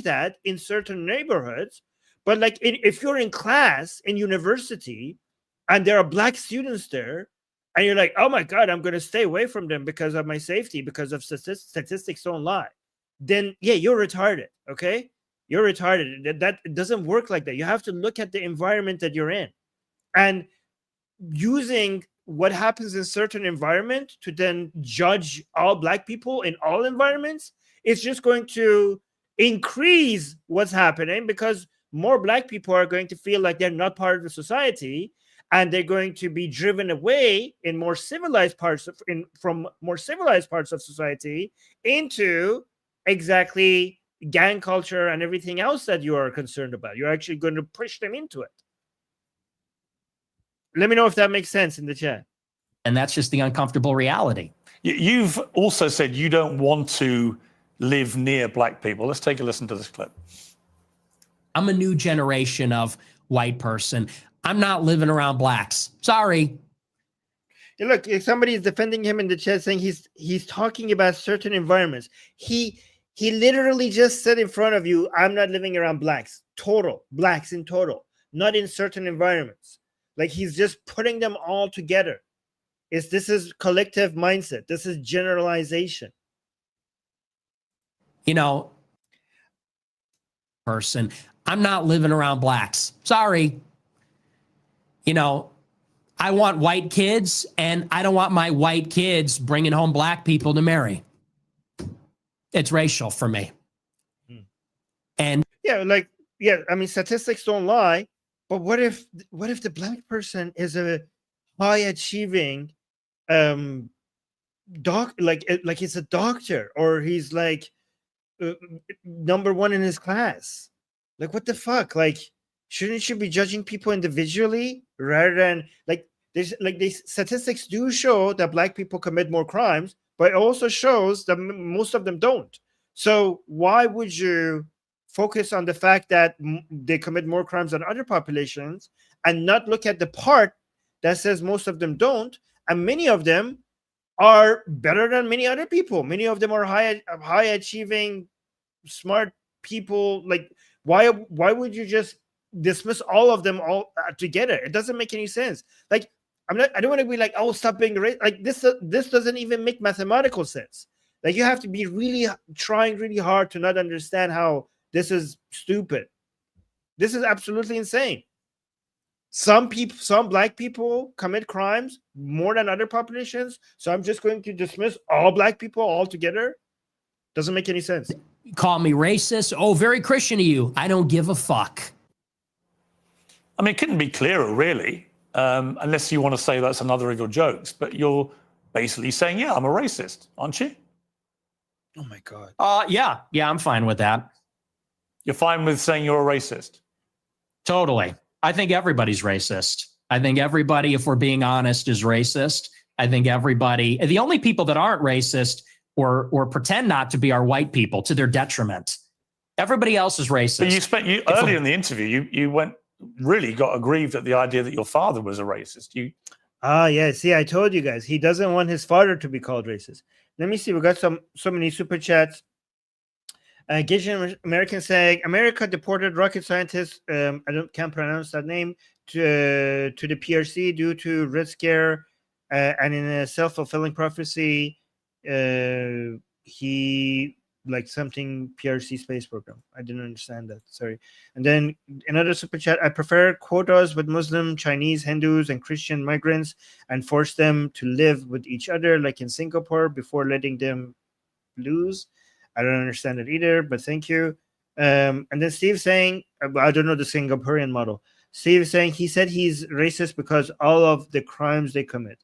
that in certain neighborhoods, but like if you're in class in university and there are black students there and you're like, oh my God, I'm going to stay away from them because of my safety, because of statistics don't lie. then yeah, you're retarded. Okay, you're retarded. That it doesn't work like that. You have to look at the environment that you're in, and using what happens in certain environment to then judge all Black people in all environments, it's just going to increase what's happening, because more Black people are going to feel like they're not part of the society, and they're going to be driven away in more civilized parts of from more civilized parts of society into exactly gang culture and everything else that you are concerned about. You're actually going to push them into it. Let me know if that makes sense in the chat. And that's just the uncomfortable reality. You've also said you don't want to live near Black people. Let's take a listen to this clip. I'm a new generation of white person. I'm not living around Blacks. Sorry. Yeah, look, if somebody is defending him in the chat saying he's talking about certain environments, he literally just said in front of you, I'm not living around Blacks. Total. Blacks in total. Not in certain environments. Like, he's just putting them all together. This is collective mindset. This is generalization. You know, person, I'm not living around Blacks. Sorry. You know, I want white kids, and I don't want my white kids bringing home Black people to marry. It's racial for me. And yeah, like, yeah, I mean, statistics don't lie, but what if the Black person is a high achieving like he's a doctor, or he's like number one in his class? Like, what the fuck? Like, shouldn't you be judging people individually rather than like these statistics do show that Black people commit more crimes, but it also shows that most of them don't. So why would you focus on the fact that they commit more crimes than other populations and not look at the part that says most of them don't, and many of them are better than many other people? Many of them are high achieving, smart people. Like, why would you just dismiss all of them all together? It doesn't make any sense. Like, I don't want to be like, oh, stop being racist. Like, this doesn't even make mathematical sense. Like, you have to be really trying really hard to not understand how this is stupid. This is absolutely insane. Some Black people commit crimes more than other populations, so I'm just going to dismiss all Black people altogether? Doesn't make any sense. Call me racist. Oh, very Christian of you. I don't give a fuck. I mean, it couldn't be clearer, really, unless you want to say that's another of your jokes. But you're basically saying, yeah, I'm a racist, aren't you? Oh, my God. Yeah, I'm fine with that. You're fine with saying you're a racist? Totally. I think everybody's racist. I think everybody, if we're being honest, is racist. I think everybody, the only people that aren't racist or pretend not to be are white people, to their detriment. Everybody else is racist. But earlier in the interview, you got aggrieved at the idea that your father was a racist. Yeah. See, I told you guys, he doesn't want his father to be called racist. Let me see. We got so many super chats. Gation American saying America deported rocket scientist, can't pronounce that name, to the PRC due to Red Scare, and in a self-fulfilling prophecy, he like something PRC space program. I didn't understand that. Sorry. And then another super chat. I prefer quotas with Muslim, Chinese, Hindus, and Christian migrants, and force them to live with each other like in Singapore before letting them loose. I don't understand it either, but thank you. And then Steve saying, I don't know the Singaporean model. Steve saying he said he's racist because all of the crimes they commit.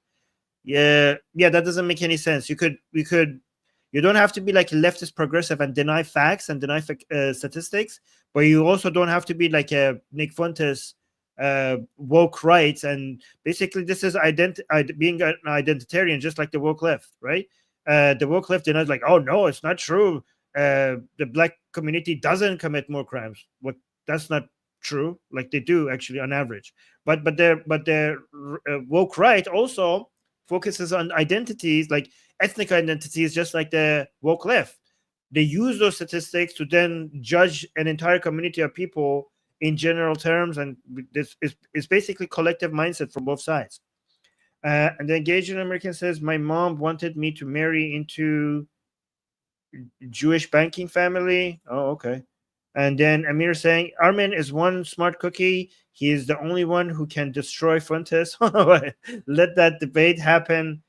Yeah, that doesn't make any sense. You don't have to be like a leftist progressive and deny facts and deny statistics, but you also don't have to be like a Nick Fuentes woke right. And basically, this is being an identitarian, just like the woke left, right? The woke left denies, like, oh no, it's not true. The Black community doesn't commit more crimes. That's not true. Like, they do actually on average. But their woke right also focuses on identities, like ethnic identities, just like the woke left. They use those statistics to then judge an entire community of people in general terms, and this is basically collective mindset from both sides. And then Gage American says, my mom wanted me to marry into Jewish banking family. Oh, okay. And then Amir saying Armin is one smart cookie. He is the only one who can destroy Fuentes. Let that debate happen.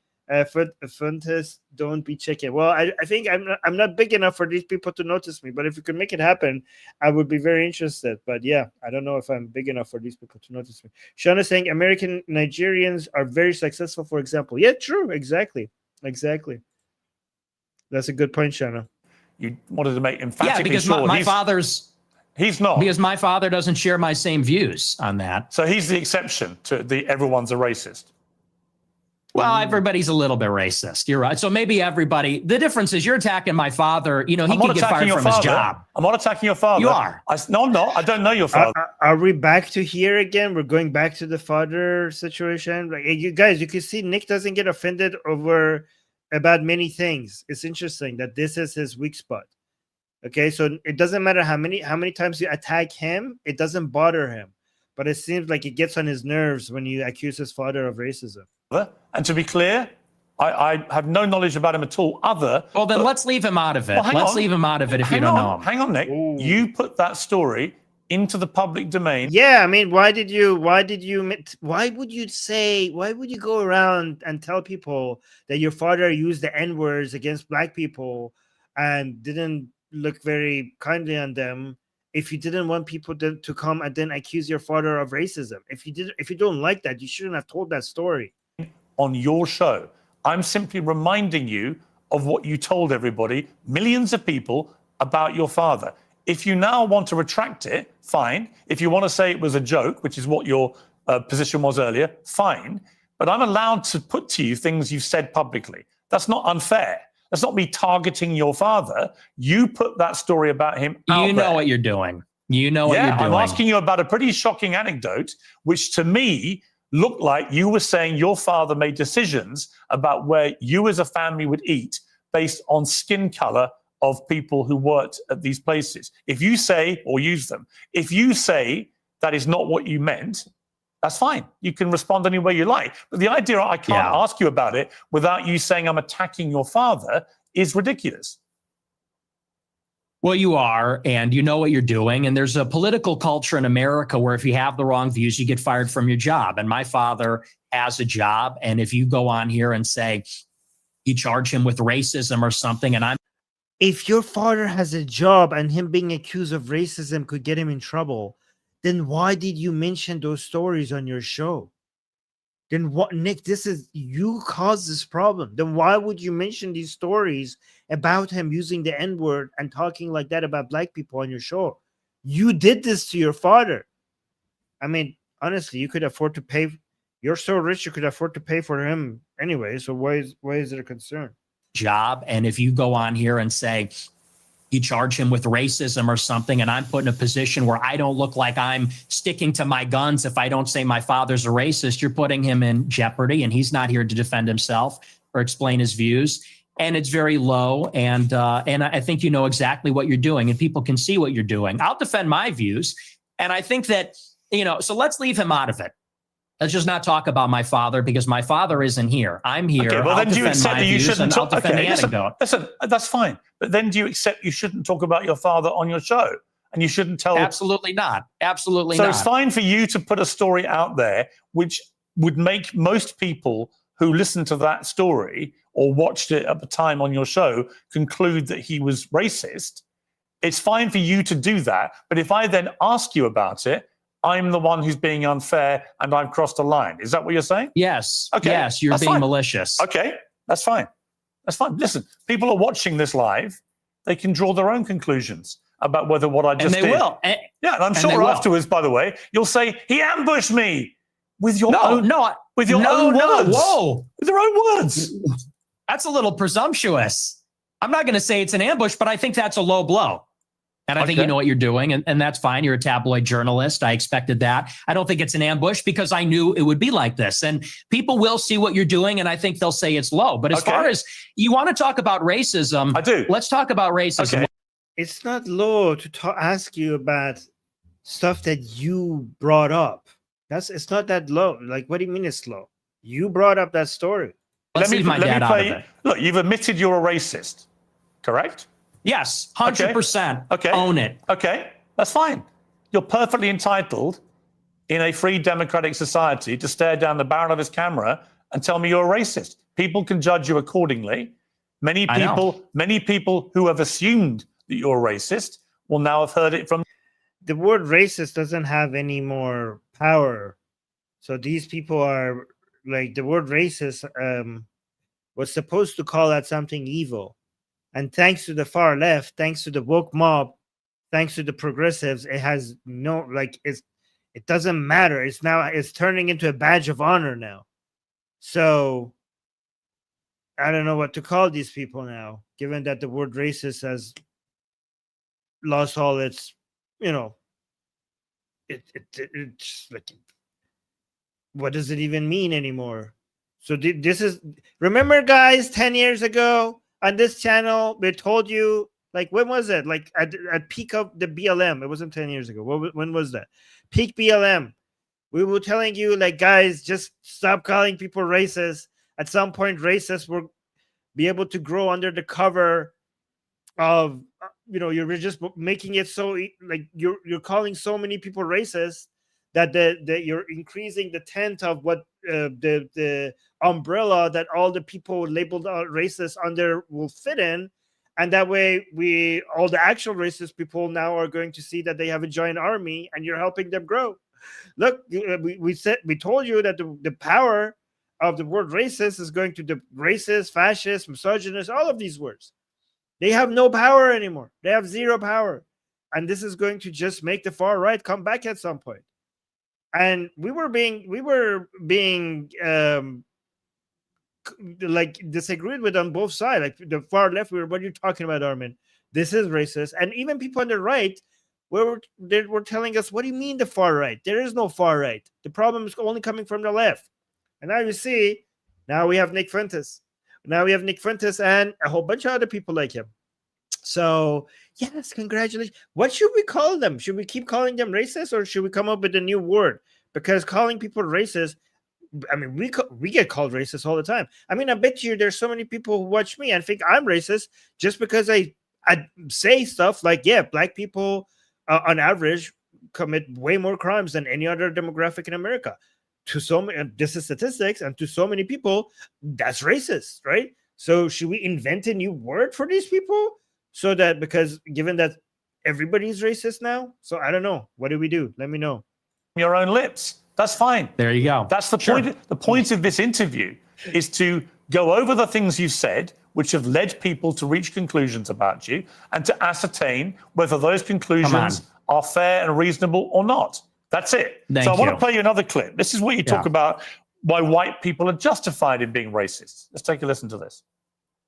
Fuentes, don't be chicken. Well, I think I'm not big enough for these people to notice me. But if you could make it happen, I would be very interested. But yeah, I don't know if I'm big enough for these people to notice me. Shana saying American Nigerians are very successful, for example. Yeah, true. Exactly. That's a good point, Shana. You wanted to make emphatically yeah, because sure my father's. He's not. Because my father doesn't share my same views on that. So he's the exception to the everyone's a racist. Well, everybody's a little bit racist. You're right. So maybe everybody. The difference is you're attacking my father. You know, he could get fired from his job. I'm not attacking your father. You are. No, I'm not. I don't know your father. Are we back to here again? We're going back to the father situation. Like you guys, you can see Nick doesn't get offended about many things. It's interesting that this is his weak spot. Okay, so it doesn't matter how many times you attack him, it doesn't bother him. But it seems like it gets on his nerves when you accuse his father of racism. And to be clear, I have no knowledge about him at all. Well, then let's leave him out of it. Let's leave him out of it if you don't know him. Hang on, Nick. Ooh. You put that story into the public domain. Yeah, I mean, why would you go around and tell people that your father used the N-words against black people and didn't look very kindly on them if you didn't want people to come and then accuse your father of racism? If you don't like that, you shouldn't have told that story on your show. I'm simply reminding you of what you told everybody, millions of people, about your father. If you now want to retract it, fine. If you want to say it was a joke, which is what your position was earlier, fine. But I'm allowed to put to you things you've said publicly. That's not unfair. That's not me targeting your father. You put that story about him out You know there. what you're doing. You know what you're doing. I'm asking you about a pretty shocking anecdote, which to me looked like you were saying your father made decisions about where you as a family would eat based on skin color of people who worked at these places. If you say, or use them, if you say that is not what you meant, that's fine. You can respond any way you like. But the idea I can't ask you about it without you saying I'm attacking your father is ridiculous. Well, you are, and you know what you're doing. And there's a political culture in America where if you have the wrong views, you get fired from your job. And my father has a job. And if you go on here and say you charge him with racism or something, and if your father has a job and him being accused of racism could get him in trouble, then why did you mention those stories on your show? Then what, Nick, you caused this problem. Then why would you mention these stories about him using the N-word and talking like that about black people on your show? You did this to your father. I mean, honestly, you could afford to pay. You're so rich, you could afford to pay for him anyway. So why is it a concern? Job. And if you go on here and say you charge him with racism or something, and I'm put in a position where I don't look like I'm sticking to my guns if I don't say my father's a racist, you're putting him in jeopardy, and he's not here to defend himself or explain his views. And it's very low. And I think you know exactly what you're doing, and people can see what you're doing. I'll defend my views. And I think that, so let's leave him out of it. Let's just not talk about my father, because my father isn't here. I'm here. Okay, well, then do you accept that you shouldn't talk? Okay, listen, that's fine. But then do you accept you shouldn't talk about your father on your show? And you shouldn't tell? Absolutely not. Absolutely not. So it's fine for you to put a story out there which would make most people who listened to that story or watched it at the time on your show conclude that he was racist. It's fine for you to do that. But if I then ask you about it, I'm the one who's being unfair and I've crossed a line. Is that what you're saying? Yes. Okay. Yes, you're being malicious. Okay, that's fine. That's fine. Listen, people are watching this live. They can draw their own conclusions about whether what I just did. And they will. Yeah, and I'm sure afterwards, by the way, you'll say, he ambushed me with your own words. With your own words. That's a little presumptuous. I'm not going to say it's an ambush, but I think that's a low blow. And I think you know what you're doing, and that's fine. You're a tabloid journalist. I expected that. I don't think it's an ambush because I knew it would be like this. And people will see what you're doing, and I think they'll say it's low. But as far as you want to talk about racism, I do. Let's talk about racism. Okay. It's not low to ask you about stuff that you brought up. It's not that low. Like, what do you mean it's low? You brought up that story. Let's leave my dad out of it. Look, you've admitted you're a racist, correct? Yes, 100%. Okay. Own it. Okay, that's fine. You're perfectly entitled in a free democratic society to stare down the barrel of his camera and tell me you're a racist. People can judge you accordingly. Many people who have assumed that you're a racist will now have heard it from. The word racist doesn't have any more power. So these people are like, the word racist was supposed to call that something evil. And thanks to the far left, thanks to the woke mob, thanks to the progressives, it has no, like, it doesn't matter. It's turning into a badge of honor now. So I don't know what to call these people now, given that the word racist has lost all its, it's like, what does it even mean anymore? So this is, remember guys, 10 years ago on this channel, they told you, like, when was it? Like at peak of the BLM. It wasn't 10 years ago. When was that? Peak BLM. We were telling you, like, guys, just stop calling people racist. At some point, racists will be able to grow under the cover of, you're just making it so, like, you're calling so many people racist that you're increasing the tent of what the umbrella that all the people labeled racist under will fit in. And that way, all the actual racist people now are going to see that they have a giant army, and you're helping them grow. Look, we told you that the power of the word racist is going to the racist, fascist, misogynist, all of these words. They have no power anymore. They have zero power. And this is going to just make the far right come back at some point. And we were being like disagreed with on both sides. Like the far left, what are you talking about, Armin? This is racist. And even people on the right they were telling us, what do you mean the far right? There is no far right. The problem is only coming from the left. And now you see, now we have Nick Fuentes. Now we have Nick Fuentes and a whole bunch of other people like him. So yes, congratulations. What should we call them? Should we keep calling them racist, or should we come up with a new word? Because calling people racist, I mean, we get called racist all the time. I mean, I bet you there's so many people who watch me and think I'm racist just because I say stuff like, yeah, black people on average commit way more crimes than any other demographic in America. To so many, this is statistics, and to so many people, that's racist, right? So should we invent a new word for these people? So that, because given that everybody's racist now, so I don't know. What do we do? Let me know. Your own lips. That's fine. There you go. That's the point. The point of this interview is to go over the things you've said, which have led people to reach conclusions about you, and to ascertain whether those conclusions are fair and reasonable or not. That's it. Thank so I want you. to play you another clip. This is what you talk about, why white people are justified in being racist. Let's take a listen to this.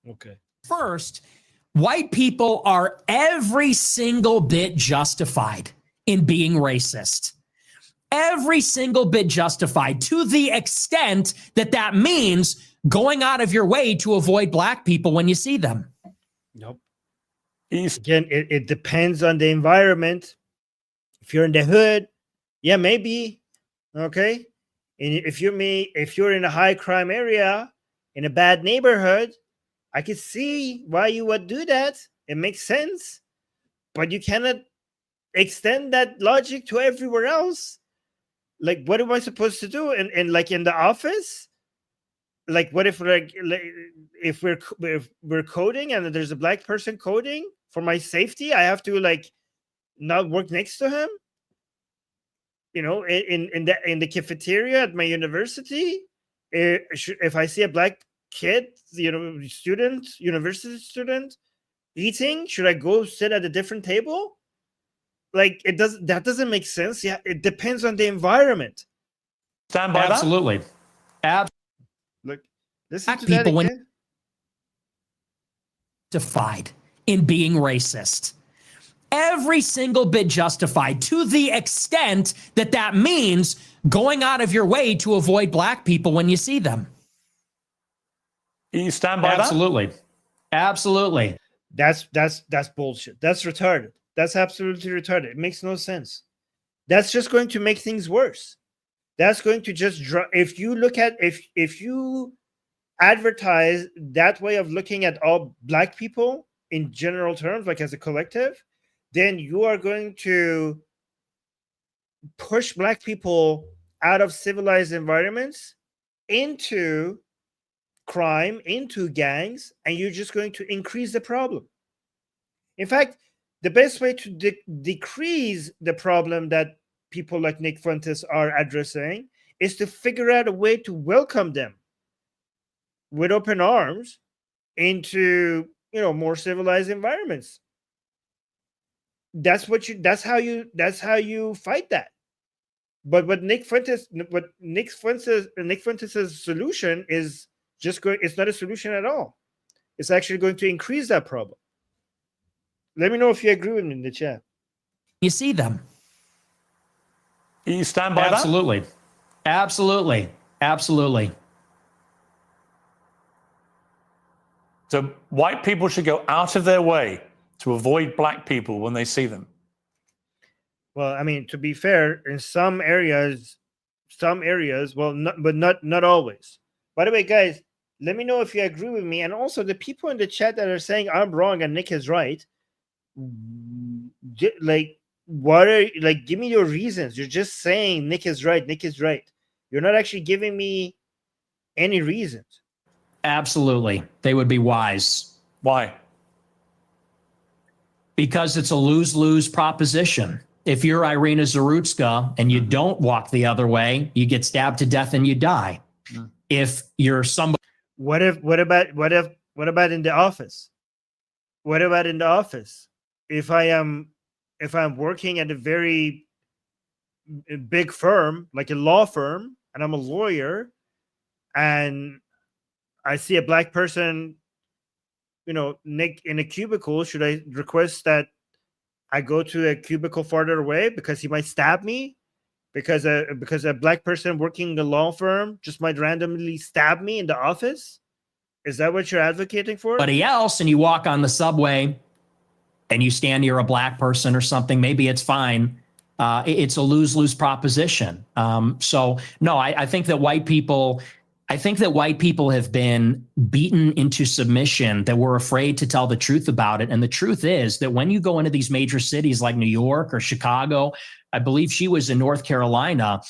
Okay. First, white people are every single bit justified in being racist. Every single bit justified, to the extent that that means going out of your way to avoid black people when you see them. Nope. Again, it depends on the environment. If you're in the hood, yeah, maybe. Okay. And if you're in a high crime area, in a bad neighborhood, I could see why you would do that. It makes sense. But you cannot extend that logic to everywhere else. Like, what am I supposed to do? And like in the office? Like, what if if we're coding and there's a black person coding for my safety, I have to like not work next to him? You know, in the cafeteria at my university, if I see a black kid, university student eating, should I go sit at a different table? Like, that doesn't make sense. Yeah, it depends on the environment. Stand by Absolutely. Look, listen to people that when again. Justified in being racist. Every single bit justified, to the extent that that means going out of your way to avoid black people when you see them. You stand by Absolutely. Absolutely. That's bullshit. That's retarded. That's absolutely retarded. It makes no sense. That's just going to make things worse. That's going to just if you advertise that way of looking at all black people, in general terms, like as a collective, then you are going to push Black people out of civilized environments into crime, into gangs, and you're just going to increase the problem. In fact, the best way to decrease the problem that people like Nick Fuentes are addressing is to figure out a way to welcome them with open arms into, you know, more civilized environments. That's how you fight that. But Nick Fuentes' solution is it's not a solution at all. It's actually going to increase that problem. Let me know if you agree with me in the chat. You see them. You stand by Absolutely. that? Absolutely. Absolutely. So white people should go out of their way to avoid Black people when they see them. Well, I mean, to be fair, in some areas, well, not always. By the way, guys, let me know if you agree with me. And also the people in the chat that are saying I'm wrong and Nick is right, like, give me your reasons. You're just saying Nick is right. Nick is right. You're not actually giving me any reasons. Absolutely. They would be wise. Why? Because it's a lose-lose proposition. If you're Irina Zarutska and you don't walk the other way, you get stabbed to death and you die. If you're somebody, what about in the office? What about in the office? If I'm working at a very big firm, like a law firm, and I'm a lawyer, and I see a Black person, you know, Nick, in a cubicle, should I request that I go to a cubicle farther away because he might stab me? Because a Black person working in a law firm just might randomly stab me in the office? Is that what you're advocating for? somebody else, and you walk on the subway and you stand near a Black person or something, maybe it's fine. It's a lose-lose proposition. So no, I think that white people have been beaten into submission, that we're afraid to tell the truth about it. And the truth is that when you go into these major cities like New York or Chicago, I believe she was in North Carolina,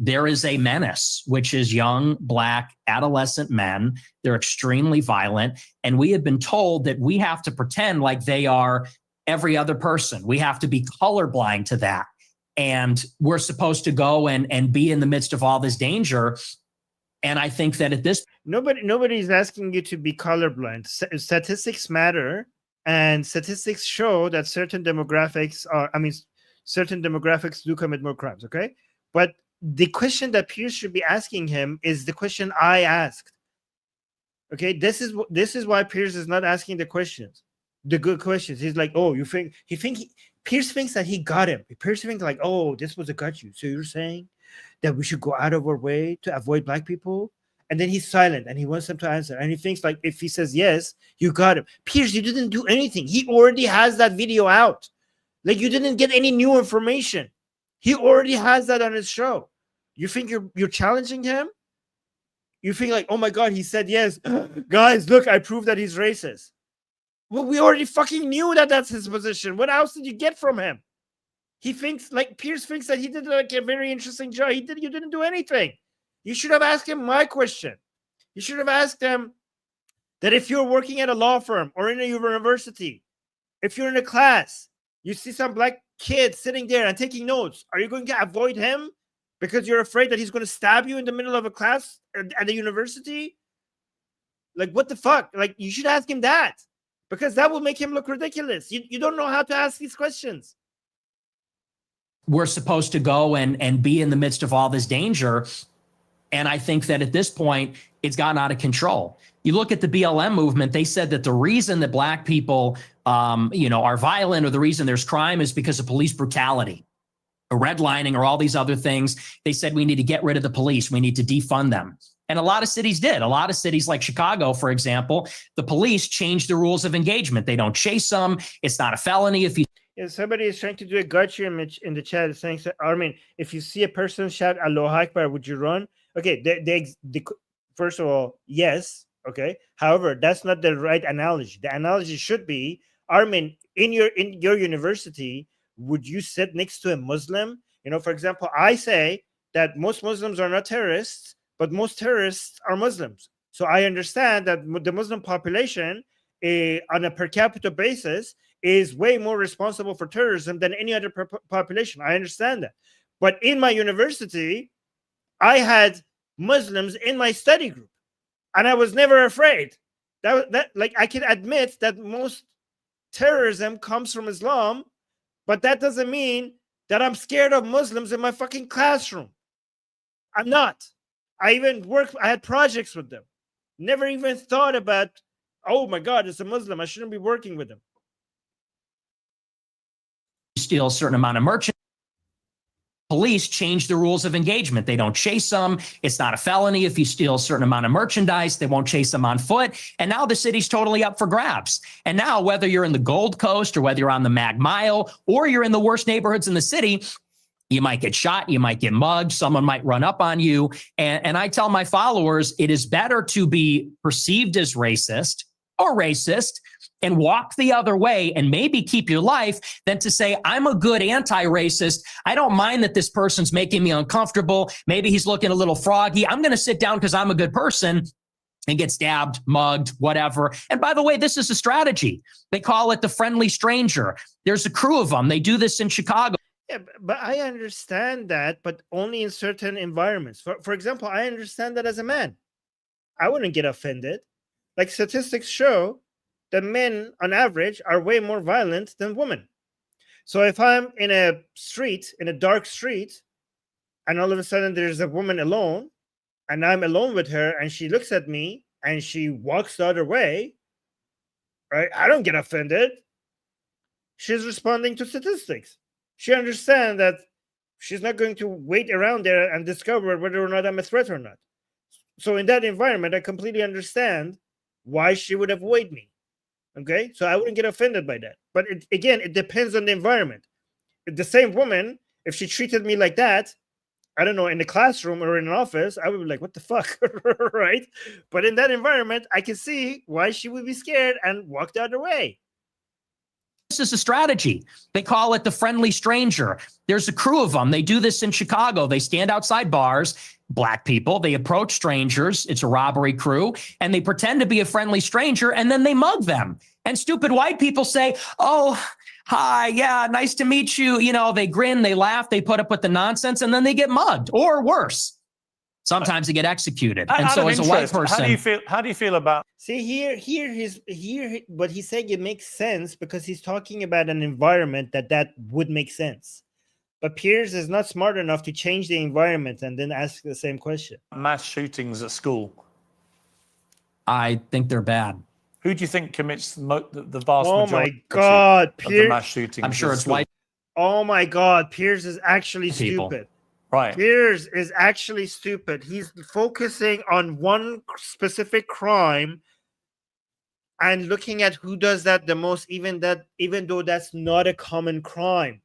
there is a menace, which is young Black adolescent men. They're extremely violent. And we have been told that we have to pretend like they are every other person. We have to be colorblind to that. And we're supposed to go and be in the midst of all this danger. And I think that at this, nobody's asking you to be colorblind. Statistics matter, and statistics show that certain demographics do commit more crimes. Okay, but the question that Piers should be asking him is the question I asked. Okay, this is why Piers is not asking the questions, the good questions. He's like, oh, Piers thinks that he got him. Piers thinks like, oh, this was a got you. So you're saying that we should go out of our way to avoid Black people? And then he's silent and he wants them to answer. And he thinks like, if he says yes, you got him. Piers, you didn't do anything. He already has that video out. Like, you didn't get any new information. He already has that on his show. You think you're challenging him? You think like, oh my God, he said yes. Guys, look, I proved that he's racist. Well, we already fucking knew that that's his position. What else did you get from him? He thinks, like, Piers thinks that he did like a very interesting job. You didn't do anything. You should have asked him my question. You should have asked him that if you're working at a law firm or in a university, if you're in a class, you see some Black kid sitting there and taking notes, are you going to avoid him because you're afraid that he's going to stab you in the middle of a class at the university? Like, what the fuck? Like, you should ask him that, because that will make him look ridiculous. You don't know how to ask these questions. we're supposed to go and be in the midst of all this danger. And I think that at this point, it's gotten out of control. You look at the BLM movement, they said that the reason that Black people, are violent, or the reason there's crime, is because of police brutality, or redlining, or all these other things. They said we need to get rid of the police. We need to defund them. And a lot of cities did. A lot of cities like Chicago, for example, the police changed the rules of engagement. They don't chase them. It's not a felony if you... Yeah, somebody is trying to do a gotcha image in the chat saying, Armin, if you see a person shout Allahu Akbar, would you run? Okay, first of all, yes. Okay. However, that's not the right analogy. The analogy should be, Armin, in your university, would you sit next to a Muslim? You know, for example, I say that most Muslims are not terrorists, but most terrorists are Muslims. So I understand that the Muslim population, on a per capita basis, is way more responsible for terrorism than any other population. I understand that. But in my university, I had Muslims in my study group, and I was never afraid. That like, I can admit that most terrorism comes from Islam, but that doesn't mean that I'm scared of Muslims in my fucking classroom. I'm not. I had projects with them. Never even thought about, oh my God, it's a Muslim, I shouldn't be working with them. Steal a certain amount of merchandise. Police change the rules of engagement. They don't chase them. It's not a felony if you steal a certain amount of merchandise. They won't chase them on foot. And now the city's totally up for grabs. And now, whether you're in the Gold Coast or whether you're on the Mag Mile or you're in the worst neighborhoods in the city, you might get shot, you might get mugged, someone might run up on you. And I tell my followers, it is better to be perceived as racist or racist and walk the other way and maybe keep your life than to say, I'm a good anti-racist. I don't mind that this person's making me uncomfortable. Maybe he's looking a little froggy. I'm going to sit down because I'm a good person, and get stabbed, mugged, whatever. And by the way, this is a strategy. They call it the friendly stranger. There's a crew of them. They do this in Chicago. Yeah, but I understand that, but only in certain environments. For example, I understand that as a man. I wouldn't get offended. Like, statistics show that men, on average, are way more violent than women. So if I'm in a street, in a dark street, and all of a sudden there's a woman alone, and I'm alone with her, and she looks at me, and she walks the other way, right? I don't get offended. She's responding to statistics. She understands that she's not going to wait around there and discover whether or not I'm a threat or not. So in that environment, I completely understand why she would avoid me. Okay, so I wouldn't get offended by that. But again, it depends on the environment. If the same woman, if she treated me like that, I don't know, in the classroom or in an office, I would be like, what the fuck, right? But in that environment, I can see why she would be scared and walk the other way. This is a strategy. They call it the friendly stranger. There's a crew of them. They do this in Chicago. They stand outside bars, Black people. They approach strangers. It's a robbery crew, and they pretend to be a friendly stranger, and then they mug them. And stupid white people say, oh, hi, yeah, nice to meet you. You know, they grin, they laugh, they put up with the nonsense, and then they get mugged, or worse. Sometimes they get executed. And so as a white person, how do you feel about? See, here, what he's saying, it makes sense because he's talking about an environment that would make sense. But Piers is not smart enough to change the environment and then ask the same question. Mass shootings at school. I think they're bad. Who do you think commits the vast majority? Oh my God, of Piers! the mass shootings? I'm sure it's white. Oh my God, Piers is actually stupid. Right. Piers is actually stupid. He's focusing on one specific crime and looking at who does that the most, even though that's not a common crime.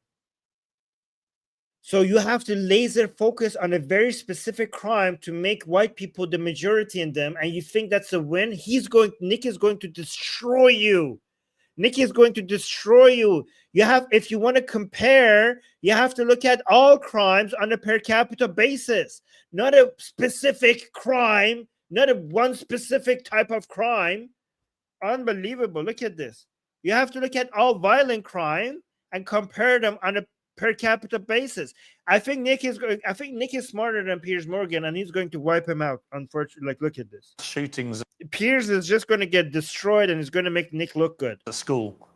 So you have to laser focus on a very specific crime to make white people the majority in them, and you think that's a win? Nick is going to destroy you. Nick is going to destroy you. If you want to compare, you have to look at all crimes on a per capita basis, not a specific crime, not a one specific type of crime. Unbelievable. Look at this. You have to look at all violent crime and compare them on a per capita basis. I think Nick is smarter than Piers Morgan, and he's going to wipe him out. Unfortunately, like, look at this. Shootings. Piers is just going to get destroyed, and it's going to make Nick look good. At school.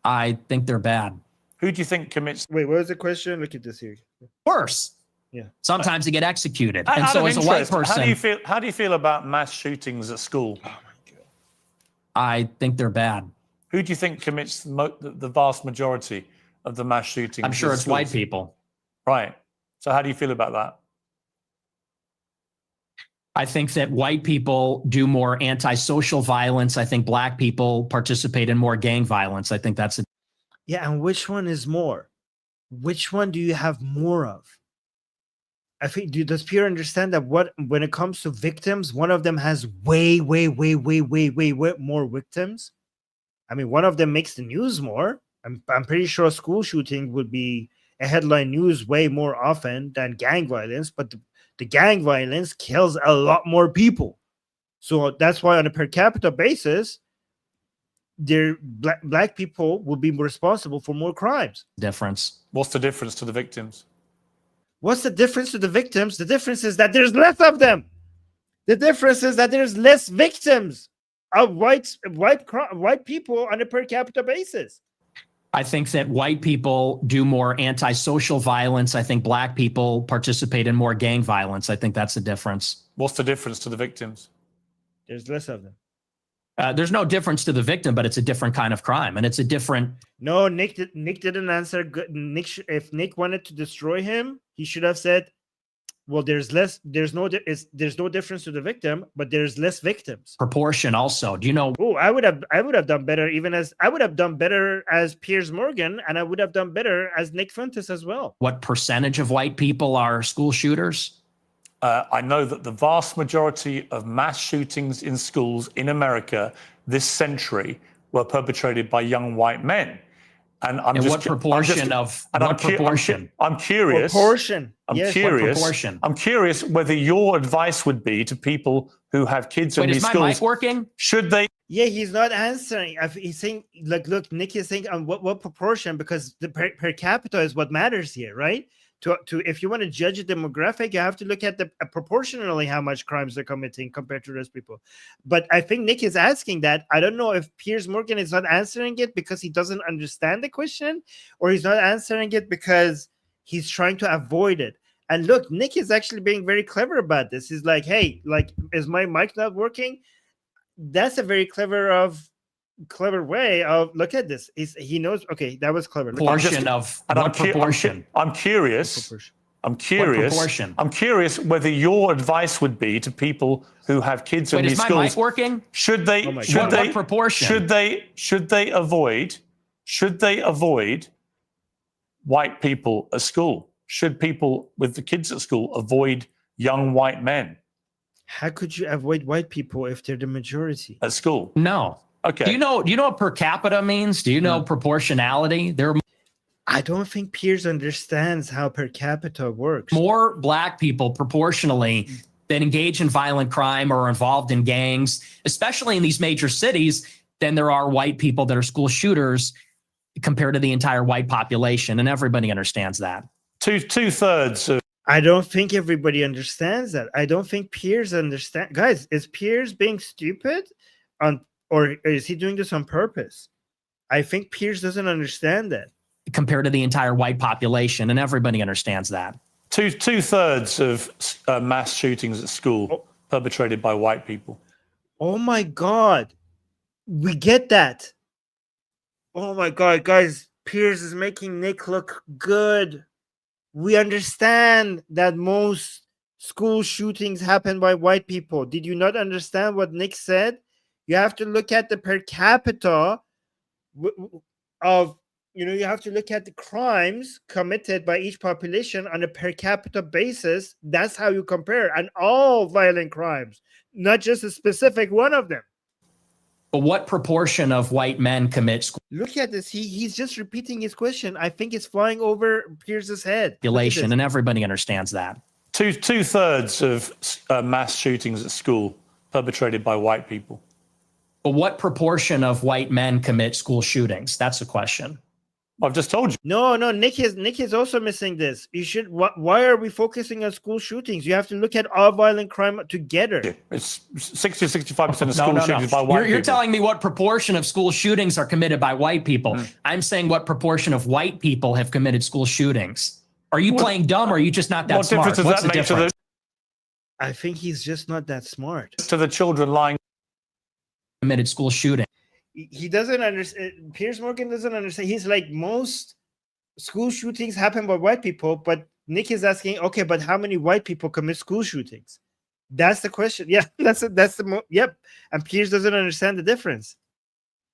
I think they're bad. Who do you think commits? Wait, what was the question? Look at this here. Worse. Yeah. Sometimes they get executed. And so as a white person, how do you feel about mass shootings at school? Oh my God. I think they're bad. Who do you think commits the vast majority of the mass shootings? I'm sure it's white people. Right. So how do you feel about that? I think that white people do more antisocial violence. I think Black people participate in more gang violence. I think that's it. Yeah, and which one is more? Which one do you have more of? I think, does Pierre understand that when it comes to victims, one of them has way more victims? I mean, one of them makes the news more. I'm pretty sure a school shooting would be a headline news way more often than gang violence, but the gang violence kills a lot more people. So that's why on a per capita basis, black people will be responsible for more crimes. Difference. What's the difference to the victims? What's the difference to the victims? The difference is that there's less of them. The difference is that there's less victims of white people on a per capita basis. I think that white people do more antisocial violence. I think black people participate in more gang violence. I think that's the difference. What's the difference to the victims? There's less of them. There's no difference to the victim, but it's a different kind of crime, and it's a different. No, Nick didn't answer. If Nick wanted to destroy him, he should have said, "Well, there's no difference to the victim, but there's less victims." Proportion also. Do you know? Oh, I would have done better. I would have done better as Piers Morgan, and I would have done better as Nick Fuentes as well. What percentage of white people are school shooters? I know that the vast majority of mass shootings in schools in America this century were perpetrated by young white men. And what proportion? I'm curious. Proportion. I'm curious whether your advice would be to people who have kids in these schools. Is my mic working? Should they? Yeah, he's not answering. He's saying, like, look, Nick is saying what proportion, because the per capita is what matters here, right? To if you want to judge a demographic, you have to look at the proportionally how much crimes they're committing compared to those people. But I think Nick is asking that. I don't know if Piers Morgan is not answering it because he doesn't understand the question, or he's not answering it because he's trying to avoid it. And look, Nick is actually being very clever about this. He's like, hey, like, is my mic not working? That's a very clever way of look at this. He knows. Okay, that was clever. Proportion of what proportion? I'm curious. I'm curious. Proportion? I'm curious whether your advice would be to people who have kids in these schools. Is my mic working? Should they? What proportion? Should they avoid white people at school? Should people with the kids at school avoid young white men? How could you avoid white people if they're the majority at school? No. Okay. Do you know what per capita means? Do you know proportionality? I don't think Piers understands how per capita works. More black people proportionally that engage in violent crime or are involved in gangs, especially in these major cities, than there are white people that are school shooters compared to the entire white population. And everybody understands that. Two-thirds of. I don't think everybody understands that. I don't think Piers understands. Guys, is Piers being stupid or is he doing this on purpose? I think Piers doesn't understand that. Compared to the entire white population, and everybody understands that. Two-thirds of mass shootings at school perpetrated by white people. Oh my God. We get that. Oh my God, guys. Piers is making Nick look good. We understand that most school shootings happen by white people. Did you not understand what Nick said? You have to look at the per capita of, you have to look at the crimes committed by each population on a per capita basis. That's how you compare. And all violent crimes, not just a specific one of them. But what proportion of white men commit school? Look at this. He's just repeating his question. I think it's flying over Piers's head. Population, and everybody understands that. Two-thirds of mass shootings at school perpetrated by white people. But what proportion of white men commit school shootings? That's the question. I've just told you. No, Nick is also missing this. You should. Why are we focusing on school shootings? You have to look at all violent crime together. It's 60-65% of school shootings by white people. You're telling me what proportion of school shootings are committed by white people. I'm saying what proportion of white people have committed school shootings. Are you playing dumb, or are you just not that smart? What difference does that make to the? I think he's just not that smart. To the children lying. Committed school shooting. He doesn't understand. Piers Morgan doesn't understand. He's like, most school shootings happen by white people, but Nick is asking, okay, but how many white people commit school shootings? That's the question. Yeah, yep. And Piers doesn't understand the difference.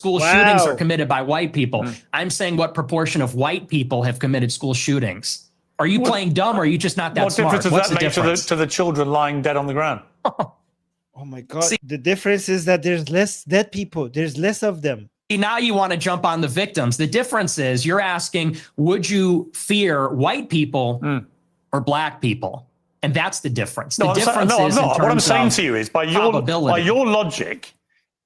School shootings are committed by white people. I'm saying what proportion of white people have committed school shootings. Are you playing dumb, or are you just not that What smart? difference does What's that the make difference? to the children lying dead on the ground? Oh my God. The difference is that there's less dead people. There's less of them. Now you want to jump on the victims. The difference is you're asking, would you fear white people or black people? And that's the difference. The difference I'm is not. What I'm saying to you is, by your probability. logic,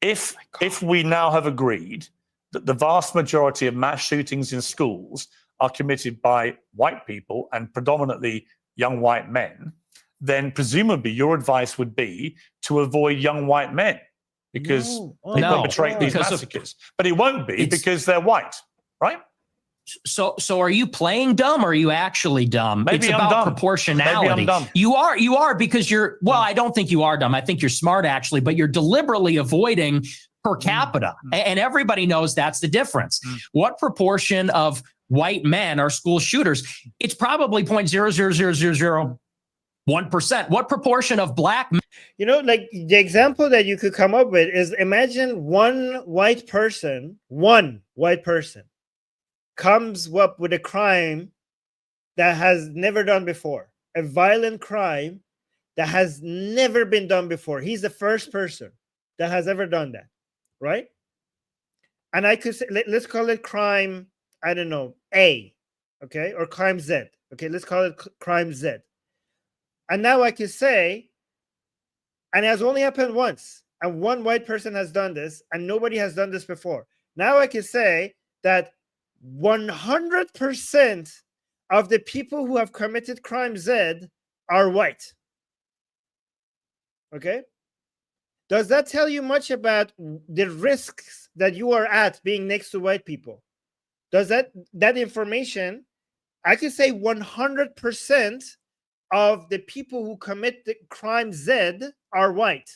if we now have agreed that the vast majority of mass shootings in schools are committed by white people and predominantly young white men, then presumably your advice would be to avoid young white men because they perpetrate these massacres. But it won't be because they're white, right? So are you playing dumb, or are you actually dumb? Maybe it's I'm about dumb. proportionality. Maybe I'm dumb. You are because you're, well, I don't think you are dumb. I think you're smart actually, but you're deliberately avoiding per capita. And everybody knows that's the difference. What proportion of white men are school shooters? It's probably 0.00001%. What proportion of black men? You know, like the example that you could come up with is, imagine one white person comes up with a crime that has never done before, a violent crime that has never been done before. He's the first person that has ever done that, right? And I could say, let's call it crime, I don't know, A, okay, or crime Z. Okay, let's call it crime Z. And now I could say, and it has only happened once, and one white person has done this, and nobody has done this before. Now I can say that 100% of the people who have committed crime Z are white. Okay? Does that tell you much about the risks that you are at being next to white people? Does that information, I could say 100% of the people who commit the crime Z are white.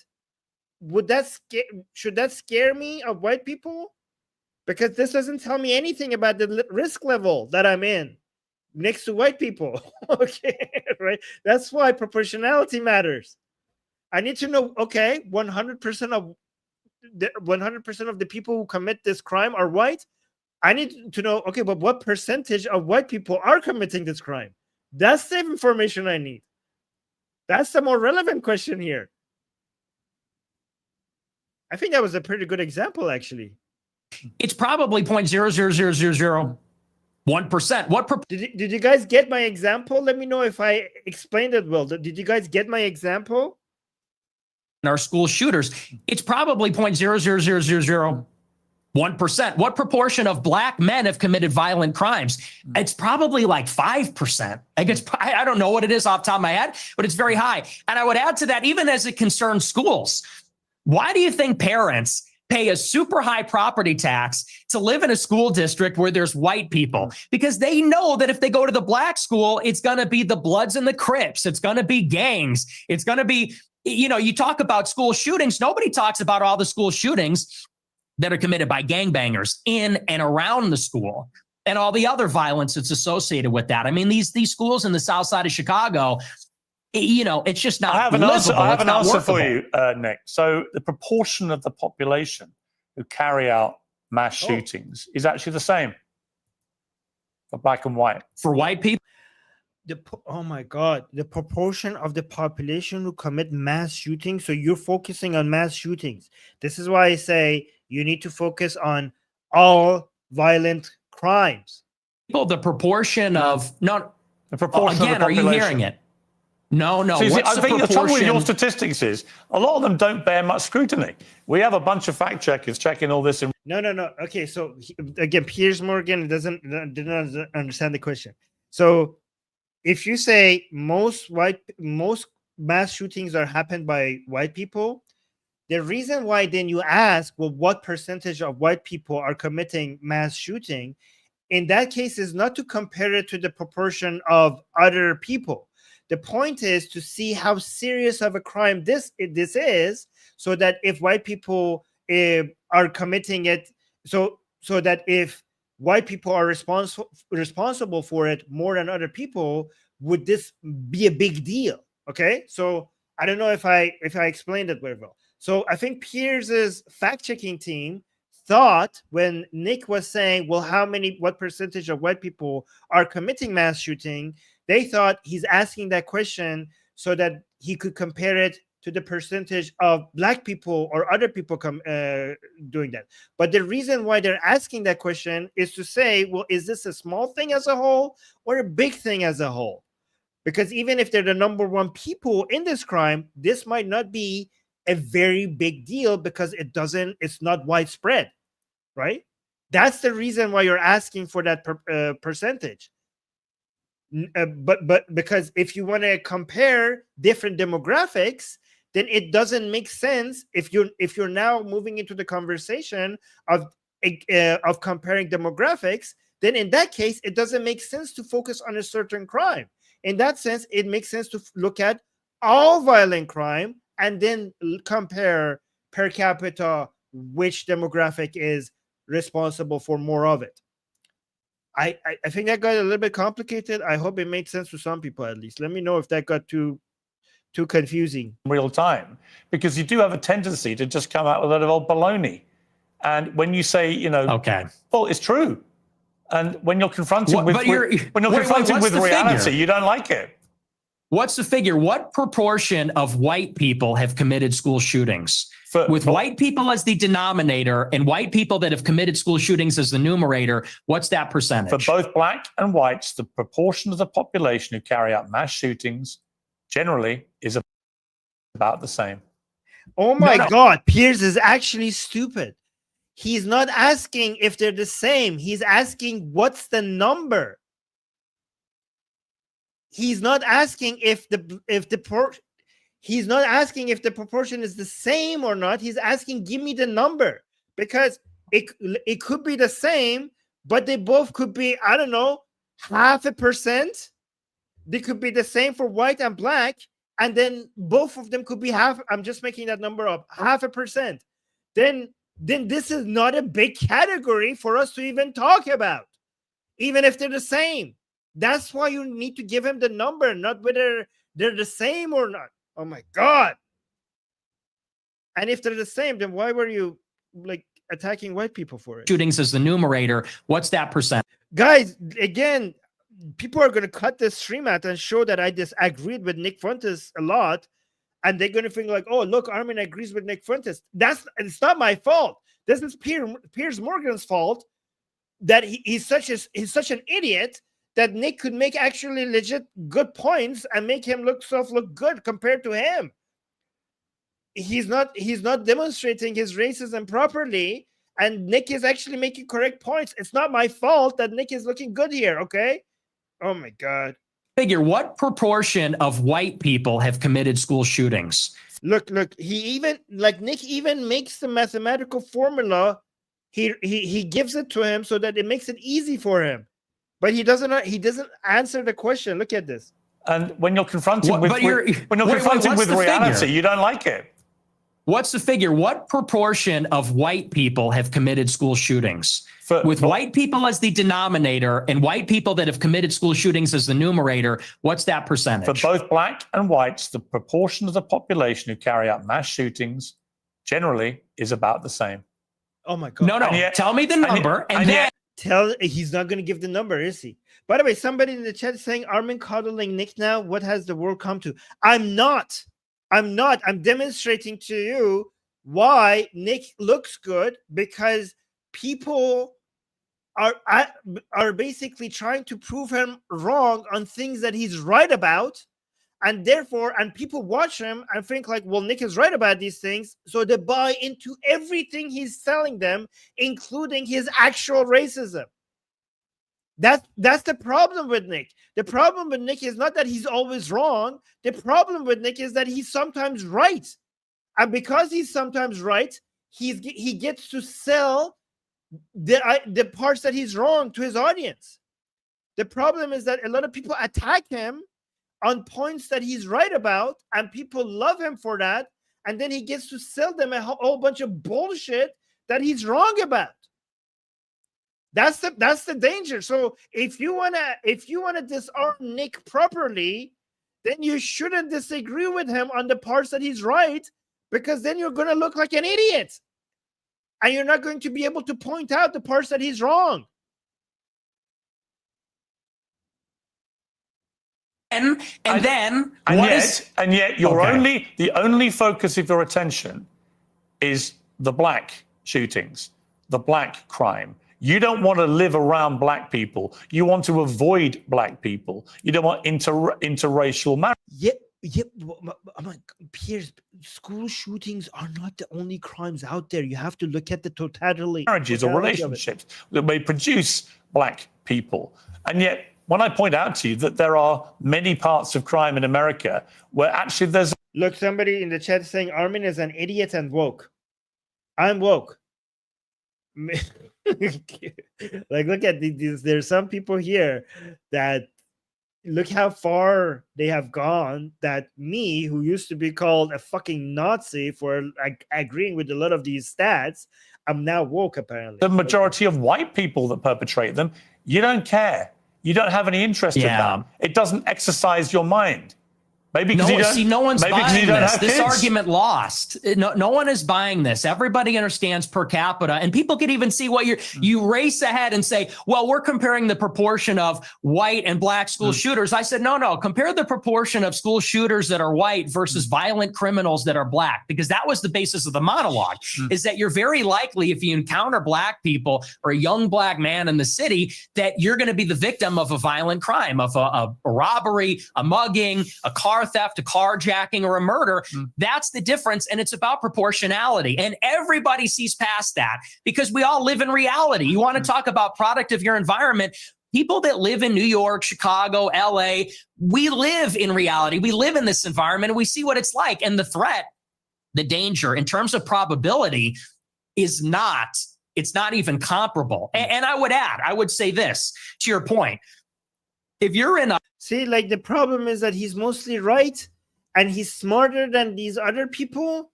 Should that scare me of white people? Because this doesn't tell me anything about the risk level that I'm in next to white people. Okay, right? That's why proportionality matters. I need to know, okay, 100% of the people who commit this crime are white. I need to know, okay, but what percentage of white people are committing this crime? That's the information I need. That's the more relevant question here. I think that was a pretty good example, actually. It's probably 0.00001%. What did you guys get my example? Let me know if I explained it well. Did you guys get my example? Our school shooters, it's probably 0.00001%. What proportion of black men have committed violent crimes? It's probably like 5%. I don't know what it is off the top of my head, but it's very high. And I would add to that, even as it concerns schools, why do you think parents pay a super high property tax to live in a school district where there's white people? Because they know that if they go to the black school, it's going to be the Bloods and the Crips. It's going to be gangs. It's going to be, you know, you talk about school shootings. Nobody talks about all the school shootings that are committed by gangbangers in and around the school and all the other violence that's associated with that. I mean, these schools in the south side of Chicago, you know, it's just not. I have an answer for you, Nick. So the proportion of the population who carry out mass shootings is actually the same for black and white. For white people? Oh my God, the proportion of the population who commit mass shootings. So you're focusing on mass shootings. This is why I say you need to focus on all violent crimes. People, the proportion of the proportion again, of the population. Are you hearing it? No. See, I think the trouble with your statistics is a lot of them don't bear much scrutiny. We have a bunch of fact checkers checking all this. No. Okay, so again, Piers Morgan didn't understand the question. So if you say most mass shootings are happened by white people, the reason why then you ask, well, what percentage of white people are committing mass shooting? In that case, is not to compare it to the proportion of other people. The point is to see how serious of a crime this is, so that if white people are committing it, so that if white people are responsible for it more than other people, would this be a big deal? Okay, so I don't know if I explained it very well. So I think Piers's fact-checking team thought when Nick was saying, well, what percentage of white people are committing mass shooting, They thought he's asking that question so that he could compare it to the percentage of black people or other people doing that. But the reason why they're asking that question is to say, well, is this a small thing as a whole or a big thing as a whole? Because even if they're the number one people in this crime, this might not be a very big deal because it's not widespread, right? That's the reason why you're asking for that percentage. But because if you want to compare different demographics, then it doesn't make sense if you're now moving into the conversation of comparing demographics. Then in that case, it doesn't make sense to focus on a certain crime. In that sense, it makes sense to look at all violent crime and then compare per capita which demographic is responsible for more of it. I think that got a little bit complicated. I hope it made sense to some people at least. Let me know if that got too confusing. Real time, because you do have a tendency to just come out with a lot of old baloney. And when you say, okay, well, it's true. And when you're confronted with reality, you don't like it. What's the figure? What proportion of white people have committed school shootings? With white people as the denominator and white people that have committed school shootings as the numerator, what's that percentage? For both black and whites, the proportion of the population who carry out mass shootings generally is about the same. Oh my God, Piers is actually stupid. He's not asking if they're the same. He's asking what's the number. He's not asking if the proportion is the same or not. He's asking, give me the number, because it could be the same, but they both could be, I don't know, 0.5%. They could be the same for white and black, and then both of them could be half. I'm just making that number up, 0.5%. Then this is not a big category for us to even talk about, even if they're the same. That's why you need to give him the number, not whether they're the same or not. Oh my God. And if they're the same, then why were you attacking white people for it? Shootings as the numerator, what's that percent? Guys, again, people are going to cut this stream out and show that I disagreed with Nick Fuentes a lot. And they're going to think like, oh, look, Armin agrees with Nick Fuentes. It's not my fault. This is Piers Morgan's fault that he's such an idiot that Nick could make actually legit good points and make him look good compared to him. He's not demonstrating his racism properly, and Nick is actually making correct points. It's not my fault that Nick is looking good here, okay? Oh my God. Figure, what proportion of white people have committed school shootings? Look, he even, Nick even makes the mathematical formula. He gives it to him so that it makes it easy for him. But he doesn't answer the question. Look at this. And when you're confronted with reality, you don't like it. What's the figure? What proportion of white people have committed school shootings? With white people as the denominator and white people that have committed school shootings as the numerator, what's that percentage? For both black and whites, the proportion of the population who carry out mass shootings generally is about the same. Oh my God. No. Tell me the number. He's not going to give the number, is he? By the way, somebody in the chat is saying Armin coddling Nick now. What has the world come to? I'm not. I'm demonstrating to you why Nick looks good, because people are basically trying to prove him wrong on things that he's right about. And therefore, people watch him and think like, well, Nick is right about these things. So they buy into everything he's telling them, including his actual racism. That's the problem with Nick. The problem with Nick is not that he's always wrong. The problem with Nick is that he's sometimes right. And because he's sometimes right, he gets to sell the parts that he's wrong to his audience. The problem is that a lot of people attack him on points that he's right about, and people love him for that, and then he gets to sell them a whole bunch of bullshit that he's wrong about. That's the danger. So if you wanna disarm Nick properly, then you shouldn't disagree with him on the parts that he's right, because then you're gonna look like an idiot, and you're not going to be able to point out the parts that he's wrong. And then the only focus of your attention is the black shootings, the black crime. You don't want to live around black people. You want to avoid black people. You don't want interracial marriage. Yep. I'm like, Piers, school shootings are not the only crimes out there. You have to look at the totality. Marriages or relationships that may produce black people. And yet, when I point out to you that there are many parts of crime in America where actually there's... Look, somebody in the chat is saying Armin is an idiot and woke. I'm woke. Like, look at these. There's some people here that look how far they have gone, that me, who used to be called a fucking Nazi for like agreeing with a lot of these stats, I'm now woke, apparently. The majority of white people that perpetrate them, you don't care. You don't have any interest in that. It doesn't exercise your mind. Maybe because no one's buying this. This kids. Argument lost. No one is buying this. Everybody understands per capita, and people can even see what you race ahead and say, well, we're comparing the proportion of white and black school shooters. I said, no, compare the proportion of school shooters that are white versus violent criminals that are black, because that was the basis of the monologue, is that you're very likely, if you encounter black people or a young black man in the city, that you're going to be the victim of a violent crime, of a robbery, a mugging, a car theft, a carjacking, or a murder. That's the difference. And it's about proportionality. And everybody sees past that because we all live in reality. You want to talk about product of your environment. People that live in New York, Chicago, LA, we live in reality. We live in this environment and we see what it's like. And the threat, the danger in terms of probability it's not even comparable. And I would say this to your point. If you're in a... See, like, the problem is that he's mostly right and he's smarter than these other people,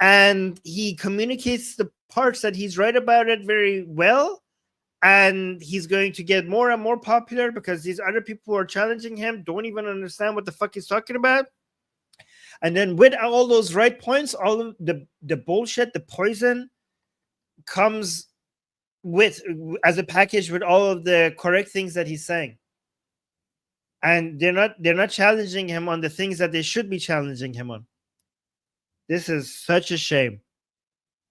and he communicates the parts that he's right about it very well, and he's going to get more and more popular because these other people who are challenging him don't even understand what the fuck he's talking about. And then with all those right points, all of the bullshit, the poison comes with as a package with all of the correct things that he's saying. And they're not challenging him on the things that they should be challenging him on. This is such a shame.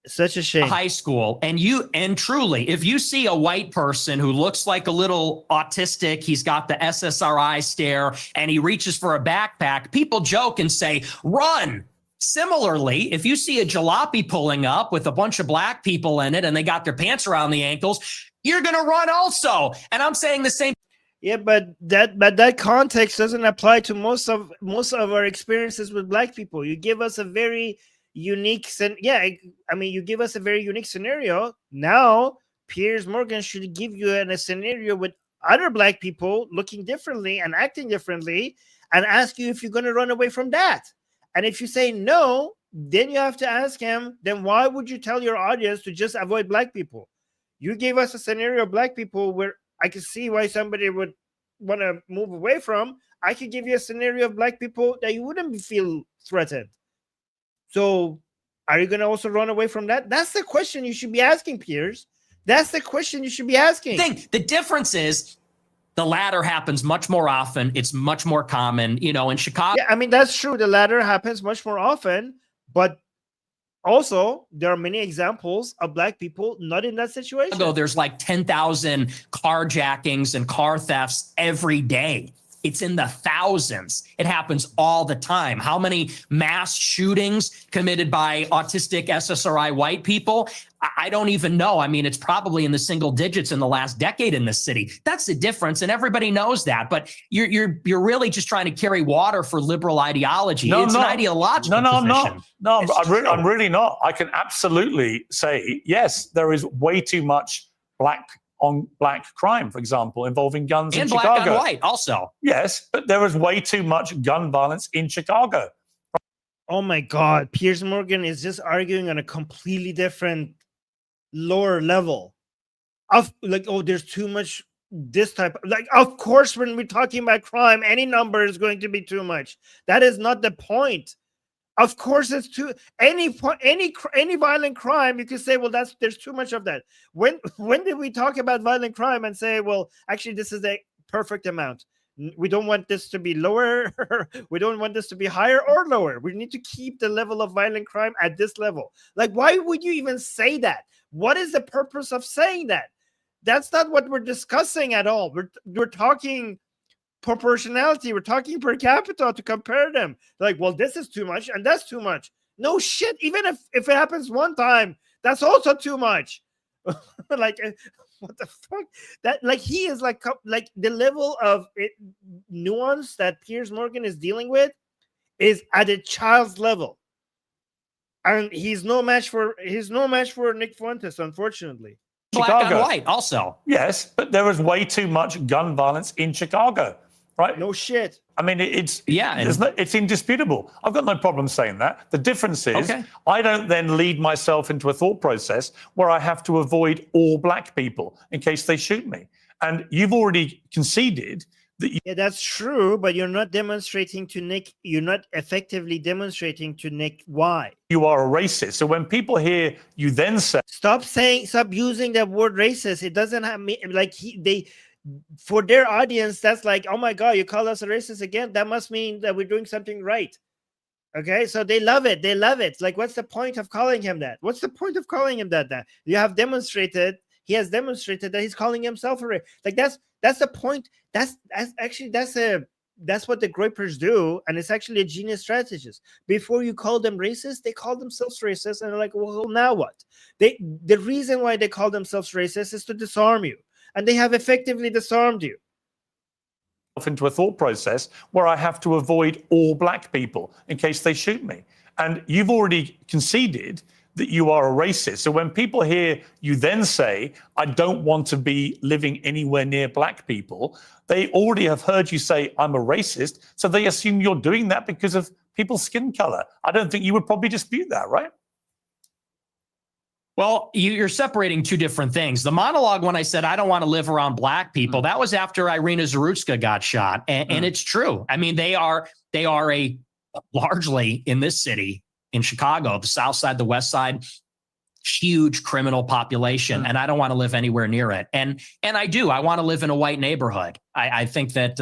Such a shame. High school, and truly, if you see a white person who looks like a little autistic, he's got the SSRI stare, and he reaches for a backpack, people joke and say, run. Similarly, if you see a jalopy pulling up with a bunch of black people in it and they got their pants around the ankles, you're going to run also. And I'm saying the same. Yeah, but that context doesn't apply to most of our experiences with black people. You give us a very unique, you give us a very unique scenario. Now, Piers Morgan should give you a scenario with other black people looking differently and acting differently, and ask you if you're going to run away from that. And if you say no, then you have to ask him, then why would you tell your audience to just avoid black people? You gave us a scenario of black people where I can see why somebody would want to move away from. I could give you a scenario of black people that you wouldn't feel threatened. So are you going to also run away from that? That's the question you should be asking, Piers. That's the question you should be asking. The difference is the latter happens much more often. It's much more common, in Chicago. Yeah, I mean, that's true. The latter happens much more often, but also, there are many examples of black people not in that situation. There's like 10,000 carjackings and car thefts every day. It's in the thousands. It happens all the time. How many mass shootings committed by autistic SSRI white people? I don't even know. I mean, it's probably in the single digits in the last decade in this city. That's the difference, and everybody knows that. But you're really just trying to carry water for liberal ideology. It's an ideological position. No, I'm really not. I can absolutely say, yes, there is way too much black on black crime, for example, involving guns in Chicago. And black on white also. Yes, but there is way too much gun violence in Chicago. Oh my God, Piers Morgan is just arguing on a completely different lower level of like, oh, there's too much this type of, like, of course, when we're talking about crime, any number is going to be too much. That is not the point. Of course, it's too any violent crime. You can say, well, there's too much of that. When did we talk about violent crime and say, well, actually, this is a perfect amount? We don't want this to be lower. We don't want this to be higher or lower. We need to keep the level of violent crime at this level. Like, why would you even say that? What is the purpose of saying that? That's not what we're discussing at all. We're talking proportionality. We're talking per capita to compare them. Like, well, this is too much and that's too much. No shit. Even if it happens one time, that's also too much. Like, what the fuck? That, like, he is like the level of nuance that Piers Morgan is dealing with is at a child's level, and he's no match for Nick Fuentes, unfortunately. Black Chicago. on white, also. Yes, but there was way too much gun violence in Chicago, right? No shit. I mean, it's and it's indisputable. I've got no problem saying that. The difference is I don't then lead myself into a thought process where I have to avoid all black people in case they shoot me. And you've already conceded that. Yeah, that's true, but you're not demonstrating to Nick. You're not effectively demonstrating to Nick why you are a racist. So when people hear you then say, stop using the word racist. It doesn't have me like for their audience, that's like, oh my God, you call us a racist again? That must mean that we're doing something right. Okay, so they love it. They love it. Like, what's the point of calling him that? What's the point of calling him that? You have demonstrated. He has demonstrated that he's calling himself a racist. Like, that's the point. That's what the groypers do, and it's actually a genius strategist. Before you call them racist, they call themselves racist, and they're like, well, now what? The reason why they call themselves racist is to disarm you. And they have effectively disarmed you. Into a thought process where I have to avoid all black people in case they shoot me. And you've already conceded that you are a racist. So when people hear you then say, I don't want to be living anywhere near black people, they already have heard you say, I'm a racist. So they assume you're doing that because of people's skin color. I don't think you would probably dispute that, right? Well, you're separating two different things. The monologue, when I said I don't want to live around black people, that was after Irina Zarutska got shot. And it's true. I mean, they are a largely in this city, in Chicago, the South Side, the West Side, huge criminal population. And I don't want to live anywhere near it. And I want to live in a white neighborhood. I think that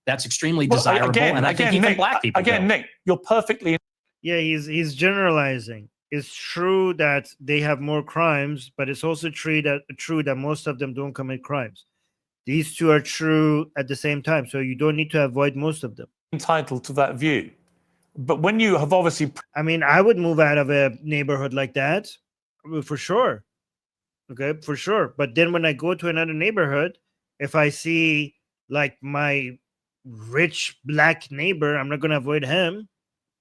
that's extremely desirable. And I think even black people do. Nick, you're perfectly. Yeah, he's generalizing. It's true that they have more crimes, but it's also true that most of them don't commit crimes. These two are true at the same time, so you don't need to avoid most of them. Entitled to that view. But when you have obviously... I mean, I would move out of a neighborhood like that, for sure. Okay, for sure. But then when I go to another neighborhood, if I see like my rich black neighbor, I'm not going to avoid him,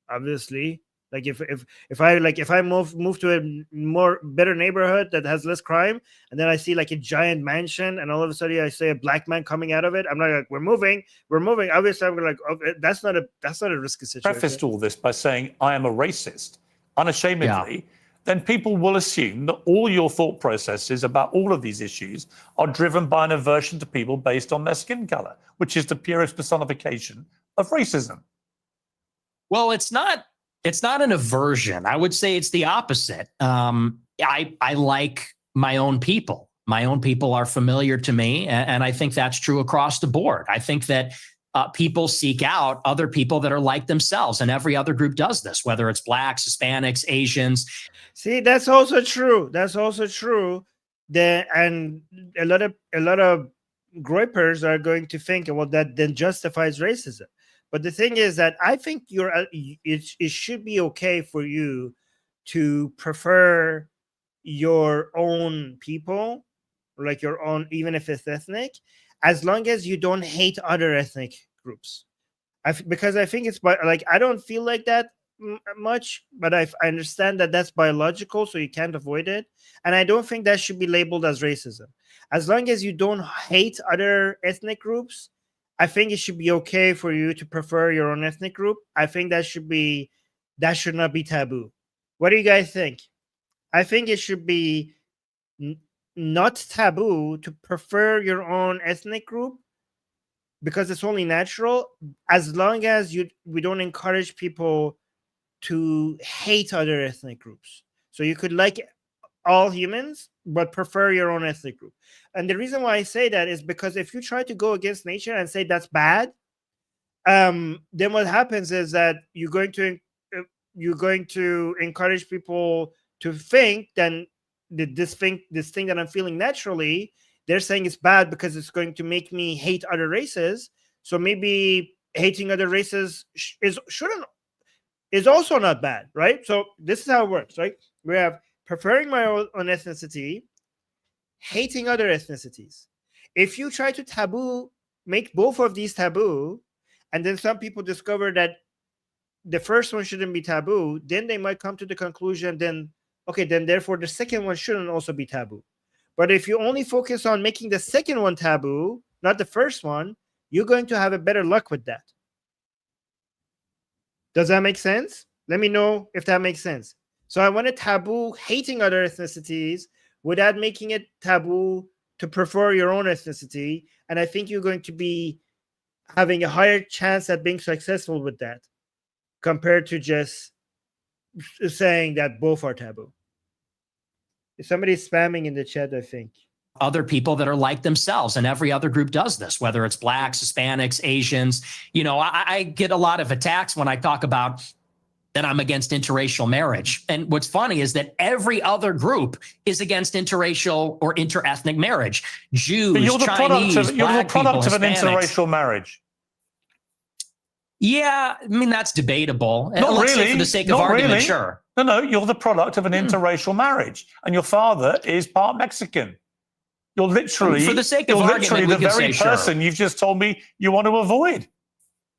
obviously. Like if I move to a more better neighborhood that has less crime, and then I see like a giant mansion, and all of a sudden I see a black man coming out of it, I'm not like, we're moving. Obviously, I'm like, okay, that's not a risky situation. Prefaced all this by saying I am a racist, unashamedly. Then people will assume that all your thought processes about all of these issues are driven by an aversion to people based on their skin color, which is the purest personification of racism. Well, it's not an aversion. I would say it's the opposite. I like my own people. My own people are familiar to me, and I think that's true across the board. I think that people seek out other people that are like themselves, and every other group does this, whether it's blacks, Hispanics, Asians. See, that's also true. That's also true. And a lot of groypers are going to think, well, that then justifies racism. But the thing is that I think it should be okay for you to prefer your own people, like your own, even if it's ethnic, as long as you don't hate other ethnic groups. Because I think it's like, I don't feel like that much, but I understand that that's biological, so you can't avoid it. And I don't think that should be labeled as racism. As long as you don't hate other ethnic groups, I think it should be okay for you to prefer your own ethnic group. I think that should not be taboo. What do you guys think? I think it should be not taboo to prefer your own ethnic group because it's only natural, as long as we don't encourage people to hate other ethnic groups. So you could like all humans, but prefer your own ethnic group. And the reason why I say that is because if you try to go against nature and say that's bad, then what happens is that you're going to encourage people to think then this thing that I'm feeling naturally, they're saying it's bad because it's going to make me hate other races. So maybe hating other races is also not bad, right? So this is how it works, right? We have preferring my own ethnicity, hating other ethnicities. If you try to make both of these taboo, and then some people discover that the first one shouldn't be taboo, then they might come to the conclusion, then therefore the second one shouldn't also be taboo. But if you only focus on making the second one taboo, not the first one, you're going to have a better luck with that. Does that make sense? Let me know if that makes sense. So I want to taboo hating other ethnicities without making it taboo to prefer your own ethnicity. And I think you're going to be having a higher chance at being successful with that compared to just saying that both are taboo. If somebody's spamming in the chat, I think. Other people that are like themselves, and every other group does this, whether it's blacks, Hispanics, Asians. You know, I get a lot of attacks when I talk about that I'm against interracial marriage. And what's funny is that every other group is against interracial or interethnic marriage. Jews, but you're the Chinese, product of an Hispanics. interracial marriage. Yeah, I mean, that's debatable. Not Let's say really. For the sake of argument, sure. No, you're the product of an interracial marriage, and your father is part Mexican. You're literally, for the sake of argument, the very person you've just told me you want to avoid.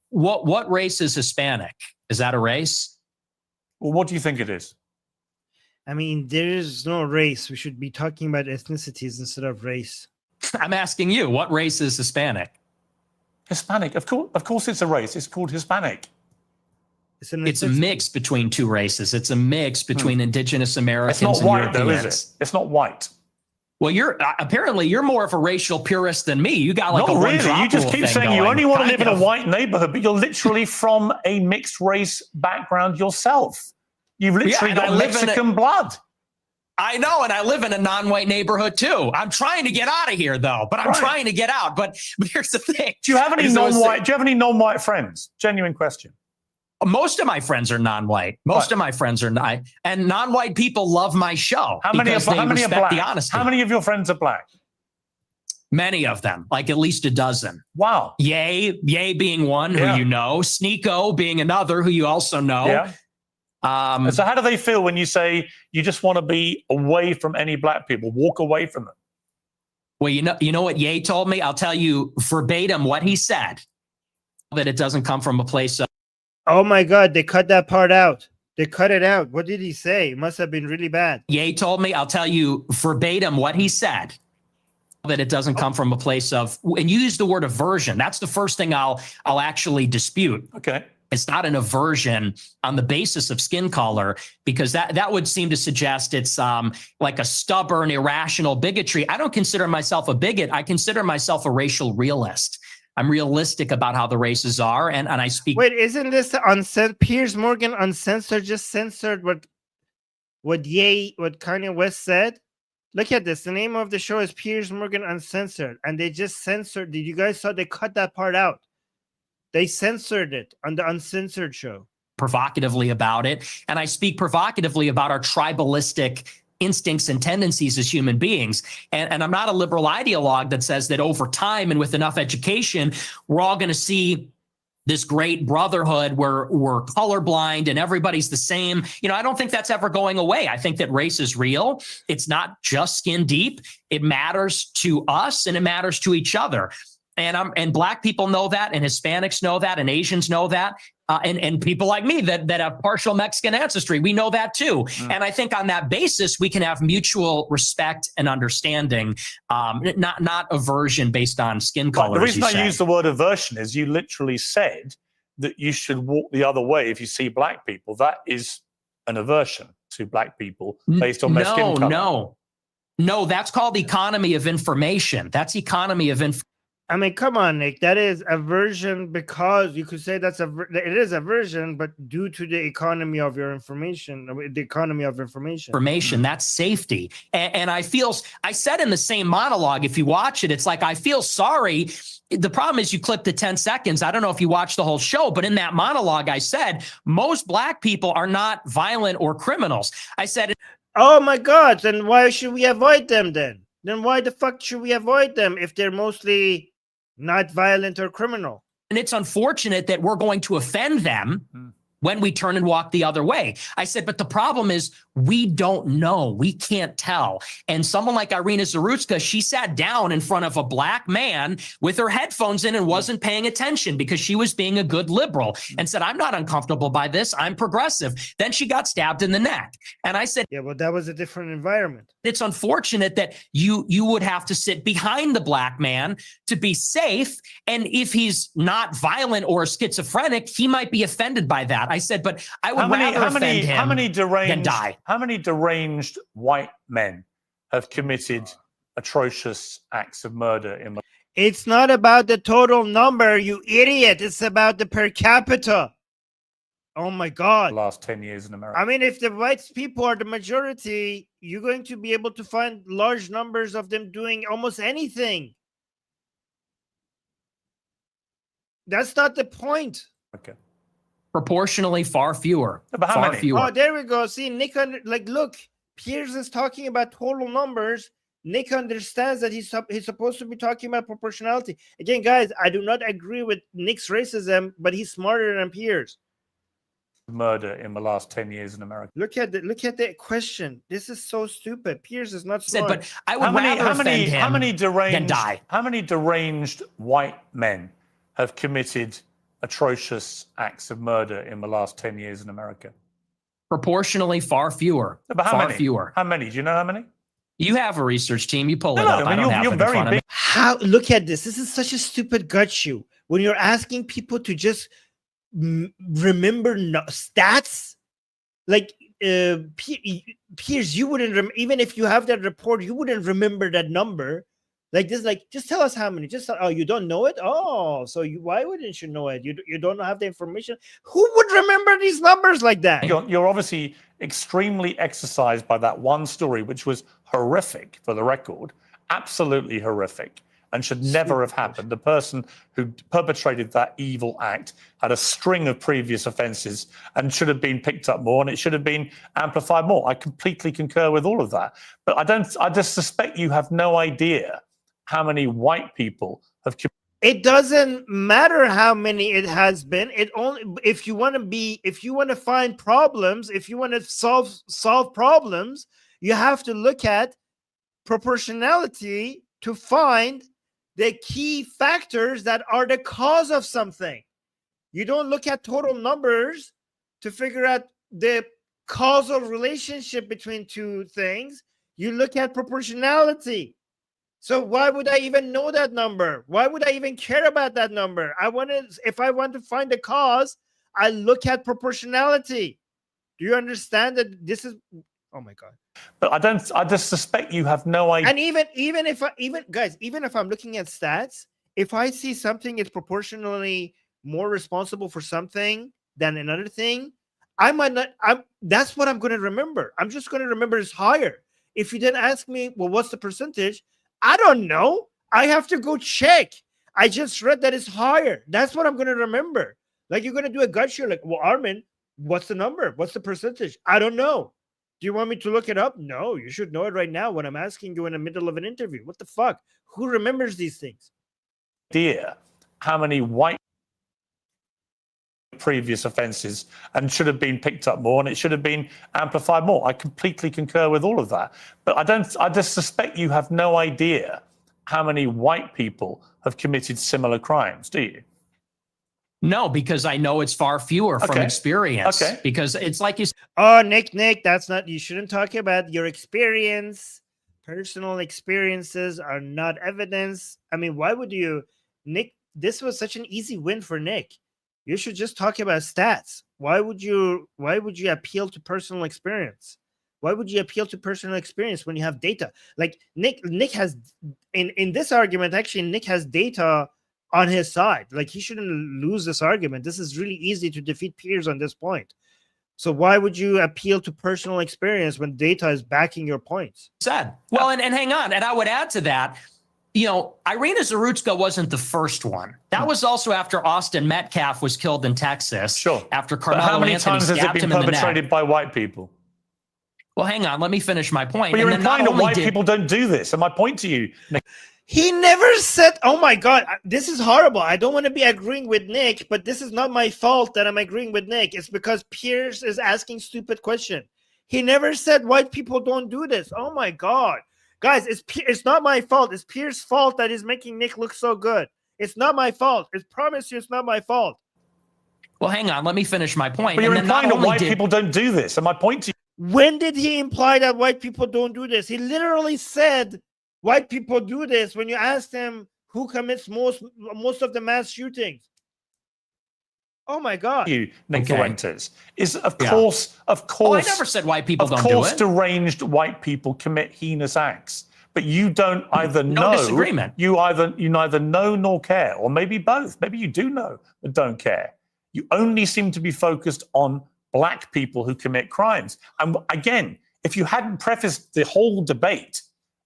What race is Hispanic? Is that a race? Well, what do you think it is? I mean, there is no race. We should be talking about ethnicities instead of race. I'm asking you, what race is Hispanic? Hispanic, of course, it's a race. It's called Hispanic. It's a mix between two races. It's a mix between indigenous Americans it's not white, and Europeans. though, is it? It's not white. Well, you're more of a racial purist than me. You got like not a really. You just keep saying you only want to live in a white neighborhood, but you're literally from a mixed race background yourself. You've literally got Mexican blood. I know, and I live in a non-white neighborhood too. I'm trying to get out of here, though. But I'm trying to get out. But here's the thing: Do you have any non-white? Do you have any non-white friends? Genuine question. Most of my friends are non-white. Most of my friends are not, and non-white people love my show. How many are black? The honesty. How many of your friends are black? Many of them, like at least a dozen. Wow. Ye being one who you know, Sneeko being another who you also know. Yeah. So how do they feel when you say you just want to be away from any black people, walk away from them? Well, you know what Ye told me? I'll tell you verbatim what he said, that it doesn't come from a place of. Oh my God, they cut that part out. They cut it out. What did he say? It must have been really bad. Ye told me, I'll tell you verbatim what he said, that it doesn't come from a place of, and you use the word aversion. That's the first thing I'll actually dispute. Okay. It's not an aversion on the basis of skin color, because that would seem to suggest it's like a stubborn, irrational bigotry. I don't consider myself a bigot. I consider myself a racial realist. I'm realistic about how the races are, and I speak. Wait, isn't this Piers Morgan Uncensored just censored what Kanye West said? Look at this. The name of the show is Piers Morgan Uncensored, and they just censored. Did you guys saw they cut that part out? They censored it on the Uncensored show. Provocatively about it, and I speak provocatively about our tribalistic instincts and tendencies as human beings. And I'm not a liberal ideologue that says that over time and with enough education, we're all going to see this great brotherhood where we're colorblind and everybody's the same. You know, I don't think that's ever going away. I think that race is real. It's not just skin deep. It matters to us and it matters to each other. And black people know that, and Hispanics know that, and Asians know that, and people like me that have partial Mexican ancestry, we know that too. And I think on that basis, we can have mutual respect and understanding, not aversion based on skin color. The reason I use the word aversion is you literally said that you should walk the other way if you see black people. That is an aversion to black people based on their skin color. No, that's called economy of information. That's economy of information. I mean, come on, Nick. That is aversion because you could say it is aversion, but due to the economy of your information, the economy of information. That's safety. And I said in the same monologue, if you watch it, it's like, I feel sorry. The problem is you clip the 10 seconds. I don't know if you watched the whole show, but in that monologue, I said, most black people are not violent or criminals. I said, oh my God, then why should we avoid them then? Then why the fuck should we avoid them if they're mostly not violent or criminal? And it's unfortunate that we're going to offend them when we turn and walk the other way. I said, but the problem is we don't know. We can't tell. And someone like Irina Zarutska, she sat down in front of a black man with her headphones in and wasn't paying attention because she was being a good liberal and said, I'm not uncomfortable by this. I'm progressive. Then she got stabbed in the neck. And I said, yeah, well, that was a different environment. It's unfortunate that you would have to sit behind the black man to be safe. And if he's not violent or schizophrenic, he might be offended by that. I said, but I would rather offend him than die. How many deranged white men have committed atrocious acts of murder in? It's not about the total number, you idiot. It's about the per capita. Oh my God. The last 10 years in America. I mean, if the white people are the majority, you're going to be able to find large numbers of them doing almost anything. That's not the point. Okay. Proportionally far fewer. But how many? Fewer. Oh, there we go. See, Nick, look, Piers is talking about total numbers. Nick understands that he's supposed to be talking about proportionality. Again, guys, I do not agree with Nick's racism, but he's smarter than Piers. Murder in the last 10 years in America. Look at the question. This is so stupid. Piers is not smart. But I would rather offend him than die. How many deranged white men have committed atrocious acts of murder in the last 10 years in America? Proportionally far fewer. But how many? Fewer. How many? Do you know how many? You have a research team. You pull it up. I mean, you're very big. How? Look at this. This is such a stupid gut shoe. When you're asking people to just remember stats, like Piers, you wouldn't even if you have that report, you wouldn't remember that number. Like this, like just tell us how many. Just you don't know it. Oh, so why wouldn't you know it? You don't have the information. Who would remember these numbers like that? You're obviously extremely exercised by that one story, which was horrific for the record, absolutely horrific, and should never have happened. The person who perpetrated that evil act had a string of previous offenses and should have been picked up more, and it should have been amplified more. I completely concur with all of that. But I just suspect you have no idea how many white people have. It doesn't matter how many it has been. It only if you want to find problems, if you want to solve problems, you have to look at proportionality to find the key factors that are the cause of something. You don't look at total numbers to figure out the causal relationship between two things. You look at proportionality. So why would I even know that number? Why would I even care about that number? If I want to find the cause, I look at proportionality. Do you understand that this is, oh my God. But I just suspect you have no idea. And even if I'm looking at stats, if I see something is proportionally more responsible for something than another thing, that's what I'm going to remember. I'm just going to remember it's higher. If you then ask me, well, what's the percentage? I don't know. I have to go check. I just read that it's higher. That's what I'm going to remember. Like you're going to do a gut show, like, well, Armin, what's the number? What's the percentage? I don't know. Do you want me to look it up? No, you should know it right now when I'm asking you in the middle of an interview. What the fuck? Who remembers these things? Idea how many white previous offenses and should have been picked up more, and it should have been amplified more. I completely concur with all of that. But I just suspect you have no idea how many white people have committed similar crimes, do you? No, because I know it's far fewer from experience. Okay. Because it's like you. Oh, Nick, that's not. You shouldn't talk about your experience. Personal experiences are not evidence. I mean, why would you, Nick? This was such an easy win for Nick. You should just talk about stats. Why would you appeal to personal experience? Why would you appeal to personal experience when you have data? Like Nick has in this argument, actually, Nick has data on his side. Like he shouldn't lose this argument. This is really easy to defeat Piers on this point. So why would you appeal to personal experience when data is backing your points? Said. Well, and hang on. And I would add to that, you know, Irina Zarutska wasn't the first one. That was also after Austin Metcalf was killed in Texas. Sure. After But Carmelo how many Anthony times has it stabbed been him in the perpetrated neck. by white people? Well, hang on. Let me finish my point. But you're And then not implying that only white did- people don't do this. And my point to you, Nick, He never said, oh my God, this is horrible. I don't want to be agreeing with Nick, but this is not my fault that I'm agreeing with Nick. It's because Piers is asking stupid question. He never said white people don't do this. Oh my God. Guys, it's not my fault. It's Piers' fault that is making Nick look so good. It's not my fault. I promise you it's not my fault. Well, hang on. Let me finish my point. but you're And then not implying that only white did- people don't do this. And my point to you, When did he imply that white people don't do this? He literally said white people do this when you asked him who commits most of the mass shootings. Oh my God. Nick Okay. Fuentes, is of Yeah. course, Oh, I never said white people don't do it. deranged white people commit heinous acts. But you don't either No know. disagreement. You neither know nor care, or maybe both. Maybe you do know but don't care. You only seem to be focused on black people who commit crimes. And again, if you hadn't prefaced the whole debate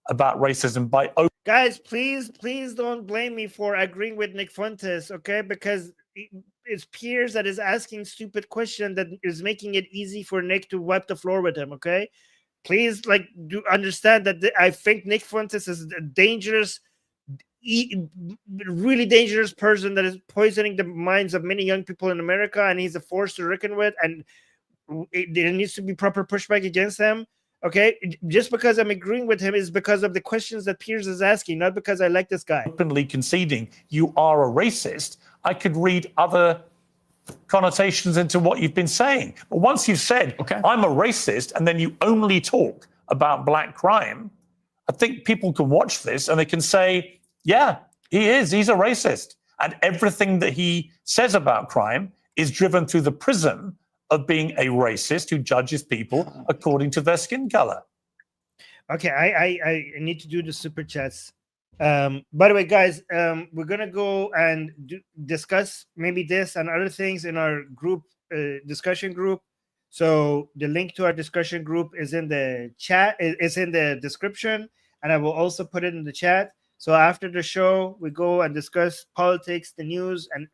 about racism by Guys, please don't blame me for agreeing with Nick Fuentes, okay? Because it's Piers that is asking stupid question that is making it easy for Nick to wipe the floor with him, okay? Please, like, do understand that I think Nick Fuentes is a dangerous, really dangerous person that is poisoning the minds of many young people in America, and he's a force to reckon with, and there needs to be proper pushback against him. Okay, just because I'm agreeing with him is because of the questions that Piers is asking, not because I like this guy. openly conceding you are a racist, I could read other connotations into what you've been saying. But once you've said, I'm a racist, and then you only talk about black crime, I think people can watch this and they can say, yeah, he's a racist. And everything that he says about crime is driven through the prism of being a racist who judges people according to their skin color. Okay, I need to do the super chats. By the way, guys, we're gonna go and discuss maybe this and other things in our group discussion group. So the link to our discussion group is in the chat. It's in the description, and I will also put it in the chat. So after the show, we go and discuss politics, the news, and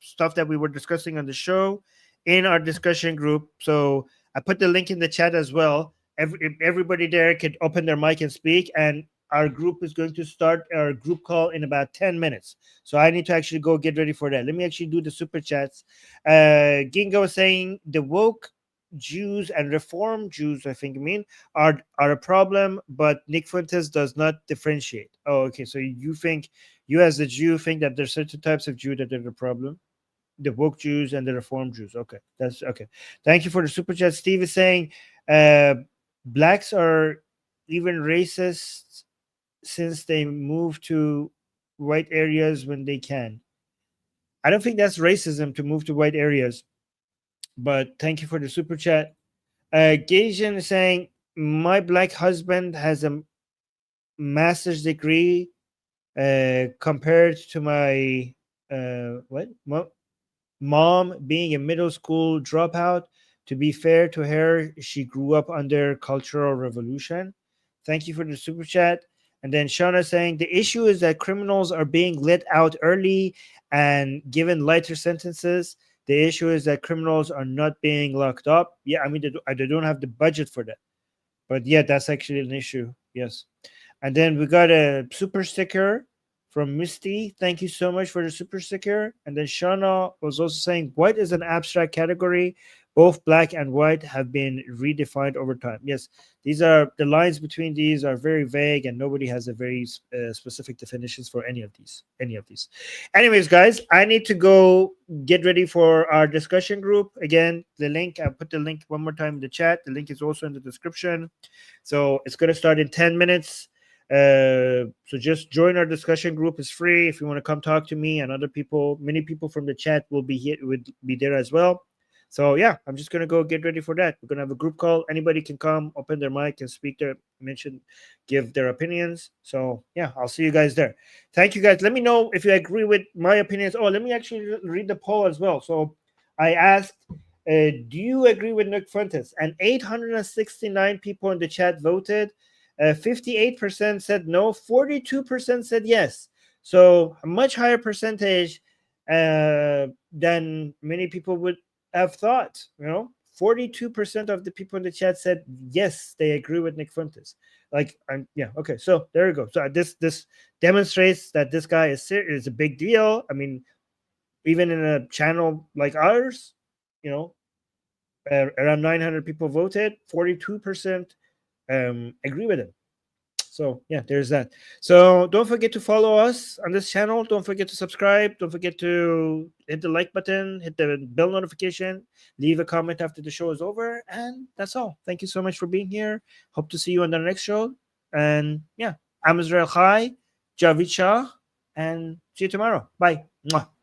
stuff that we were discussing on the show in our discussion group. So I put the link in the chat as well. Everybody there could open their mic and speak, and our group is going to start our group call in about 10 minutes. So I need to actually go get ready for that. Let me actually do the super chats. Gingo was saying the woke Jews and reform Jews, I think are a problem, but Nick Fuentes does not differentiate. Oh, okay. So you as a Jew think that there's certain types of Jew that are the problem? The woke Jews and the reform Jews. Okay, that's okay. Thank you for the super chat. Steve is saying blacks are even racist since they move to white areas when they can. I don't think that's racism to move to white areas, but thank you for the super chat. Gajan is saying my black husband has a master's degree compared to my mom being a middle school dropout. To be fair to her, she grew up under Cultural Revolution. Thank you for the super chat. And then Shauna saying the issue is that criminals are being let out early and given lighter sentences. The issue is that criminals are not being locked up. Yeah, I mean, they don't have the budget for that. But yeah, that's actually an issue. Yes. And then we got a super sticker from Misty. Thank you so much for the super sticker. And then Shauna was also saying white is an abstract category. Both black and white have been redefined over time. Yes, these are the lines between these are very vague, and nobody has a very specific definitions for any of these. Anyways, guys, I need to go get ready for our discussion group. Again, the link, I'll put the link one more time in the chat. The link is also in the description. So it's going to start in 10 minutes. So just join our discussion group. It's free. If you want to come talk to me and other people, many people from the chat will be here, would be there as well. So yeah, I'm just gonna go get ready for that. We're gonna have a group call. Anybody can come, open their mic, and speak their give their opinions. So yeah, I'll see you guys there. Thank you guys. Let me know if you agree with my opinions. Oh, let me actually read the poll as well. So I asked, do you agree with Nick Fuentes? And 869 people in the chat voted. 58% said no. 42% said yes. So a much higher percentage than many people would have thought. 42% of the people in the chat said yes, they agree with Nick Fuentes. Yeah, okay. So there you go. So this demonstrates that this guy is a big deal. I mean, even in a channel like ours, around 900 people voted. 42% agree with him. So yeah, there's that. So don't forget to follow us on this channel. Don't forget to subscribe. Don't forget to hit the like button, hit the bell notification, leave a comment after the show is over. And that's all. Thank you so much for being here. Hope to see you on the next show. And yeah, I'm Israel Chai, Javid Shah, and see you tomorrow. Bye. Mwah.